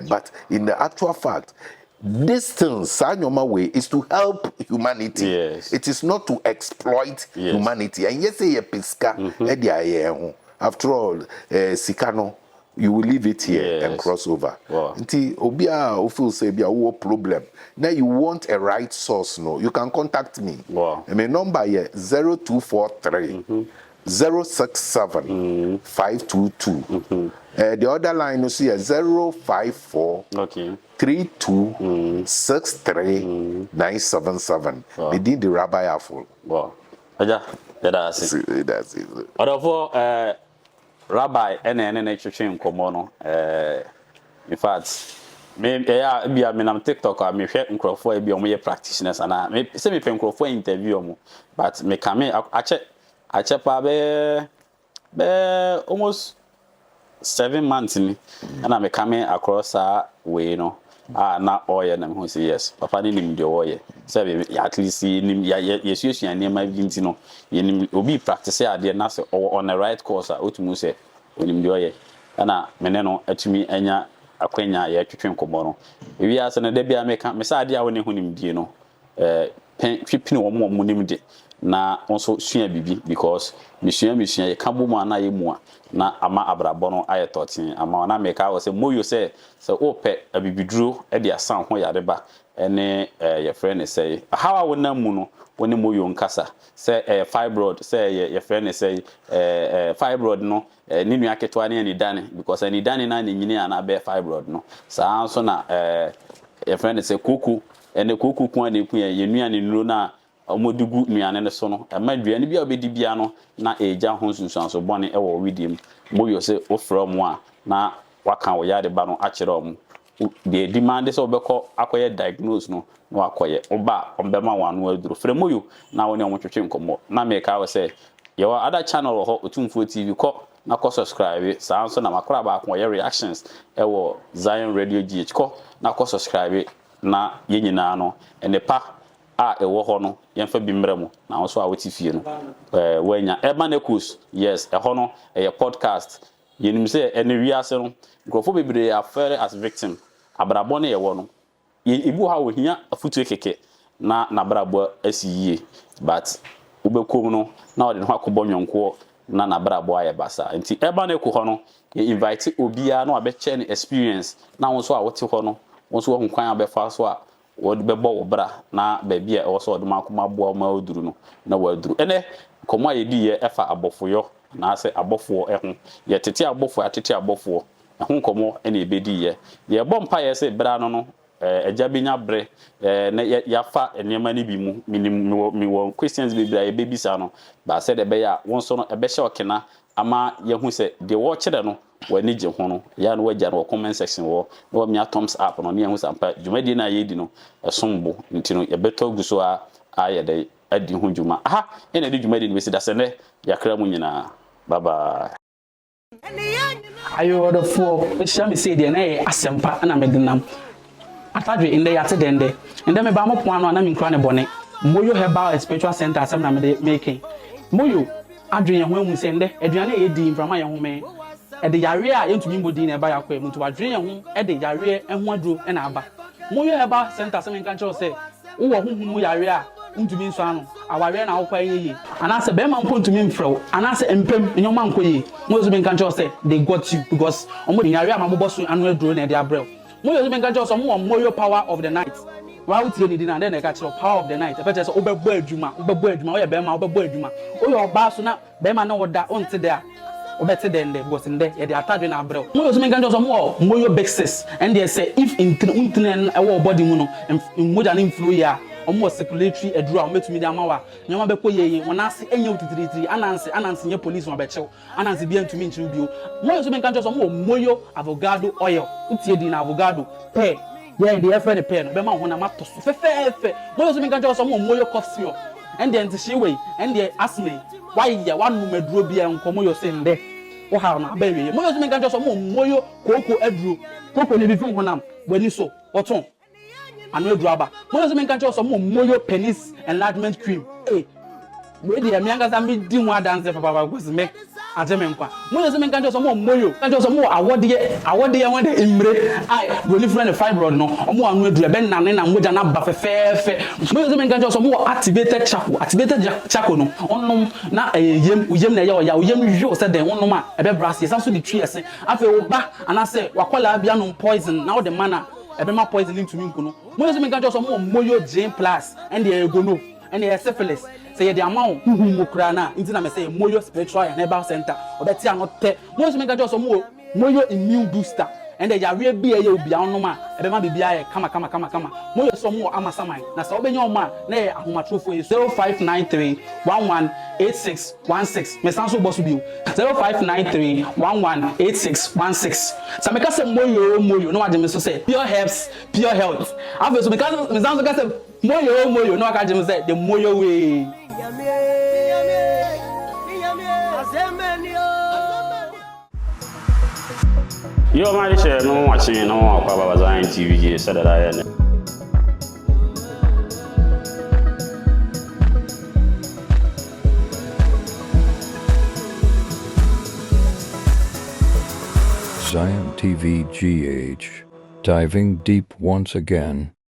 But in the actual fact, this thing Sanyoma way is to help humanity. It is not to exploit humanity. And yes, say a pisca after all, Sikano, you will leave it here and cross over. Until Obia Afful say be a problem. Now you want a right source, no? You can contact me. My number here 0243 067 522. The other line you see is 054 32 63 977. Within the Rabbi Afful. Wow. That's it. Otherwise, Rabbi, and church komono. In fact, maybe I'm TikTok or me share nkrofo be omo practitioners and I say me pen nkrofo interview omo, but me come I check be almost 7 months me and I'm coming across way you know na oil na me say yes papa ni nim de oil say at least nim yes name ma binti no nim obi practice ade na say on the right course otumu say onim de oil na me ne no atumi anya akwanya ya twetwen komo no ewi ase na da bia me say ade a woni hunim die no twipini wo mo nim de na also sua bibi because misua ye kabo mu ana ye mu na ama abrabo no aye totin ama na make I say moyo say ope abibiduro e de asan ho yare ba ene your friend say how I wona mu no woni moyo nkasa say fibroid say your friend say fibroid no ni nua keto ani ani dane because ani dane na ni nyini ana be fibroid no sa so na your friend say kuku ene kuku ku ani ku ye nua ni nuro na omodugu nuane ne so no amaduane bia obedi bia no na eja ho sunsuanso bone e wo widim moyo se ofra mu a na waka wo yade ba no akere omu de demand se obekọ akoye diagnose no no akoye oba ombema wanu aduro frɛ moyo na woni omotwetwe nkomo na meka wo se ye wa other channel ho otumfo tv ko na ko subscribe saa nso na makora ba ko ye reactions e wo Zion Radio GH ko na ko subscribe na ye nyina no enepa ewo ho no yemfa bi mremu na wo so a woti fie no wanya Emanecus yes ho no podcast yenim se ene wiase no grofo bebre afere as victim abrabo ne yewo no ibu ha wo hia afutu keke na brabo asiyie but ubekom no na ode no akobɔ nyonko na nabrabo aye basa nti eba na ekɔ hɔ no ye invite obia na wabɛkyɛ ne experience na wo so a wote hɔ no wo so wo kwan abɛfa so a wo de bɛbɔ wo bra na ba bia ɛwɔ so ode makoma boa ma oduru no na waduru ene komo a yedi ye ɛfa abɔfoyɔ na ase abɔfoɔ ɛho ye tete abɔfoɔ atete abɔfoɔ ɛho komo ene ebedi ye bɔ mpa ye se bra no no eja benya bre na ya fa enema ni bi mu mi wo questions bi bra ye bebisa no ba se de be ya won so no ebe hye okena ama ye hu se de wo kire no wani je ho no ya no waja no comment section wo no mi thumbs up no ne hu sampa dwumadi na ye di no esombo nti no ye beto guso a aye de adi ho dwuma aha ene de dwumadi ni be se da se ne yakra mu nyina bye bye ayo the four me say de na asempa na medinam atadwe in the yate dende and then me ba mo poano na me nkra ne bone moyo herbal spiritual center asem na me making moyo adwen ye ho amu se nde aduane e di mframa ye ho me e de yare a yentumi mbodi na ba yakwa mu to adwen ye ho e de yare e ho aduro e na aba moyo herbal center asem nkan cho se wo ho hu yare a ntumi nso ano aware na akwa yeye anase be ma mpo ntumi mfrew anase empem nyoma nkoye moyo so be nkan cho se they got you because omo de yare a ma boboso anu aduro na de abrel moyo so menka just moyo power of the night wa utie ni dina then e ka kire power of the night e pete so obegbo adwuma wo ye be ma obegbo adwuma wo ye oba so na be ma na woda onte de a obete de nde because nde ye de atadwe na abrel moyo so menka just moyo big sis and they say if in e wo body mu no moja na inflow ya omo circulatory adura ometumi de amawa nyoma be koyeye wonase enye utitiritiri ananse nye police no be chew ananse bia ntumi nchiru bio moyo so menka just moyo avocado oil utie di na avocado pe yeah the effort the pen be ma ho na mato so fefefe moyo so menka just moyo cough syrup and then she way and the asthma why ya wanu maduro bia nkomo yo se nde wo ha na ba wiye moyo so menka just moyo koko aduro koko ne bi fi ho nam wani so oton anu eduaba moyo so menka cho so moyo penis enlargement cream we dey me anga sambi di mu adanse papa gosi me ajemenkwa moyo so menka cho so moyo kancho so awode ye won de imre ai woni friend fibroid no omo anu edu be nane na moja na ba fefefe moyo so menka cho so activated charcoal no onnom na yem na ye ya yem jo se den onnom a ebe brass ye sanso di twi ese afi wo ba anase wakola bia no poison na wo de mana ebe ma poison into me nkono moyo so menka cho so moyo gin plus and the egono and the syphilis say the amount huhu kura na nti na me say moyo spiritual and herbal center obeti anote moyo so menka cho so moyo immune booster and the yare bia ye obia onoma ebe ma bibia ye kama moyo so amasamai na sa obenya oma na ye ahomatrofo 0593118616 me sanso boss bio 0593118616 sa me ka say moyo no waje me so say pure herbs pure health ave so me sanso ka say moyo no waka je me say the moyo way Yo ma share no watching no akwa baba Ziontv Gh said that I Ziontv Gh, diving deep once again.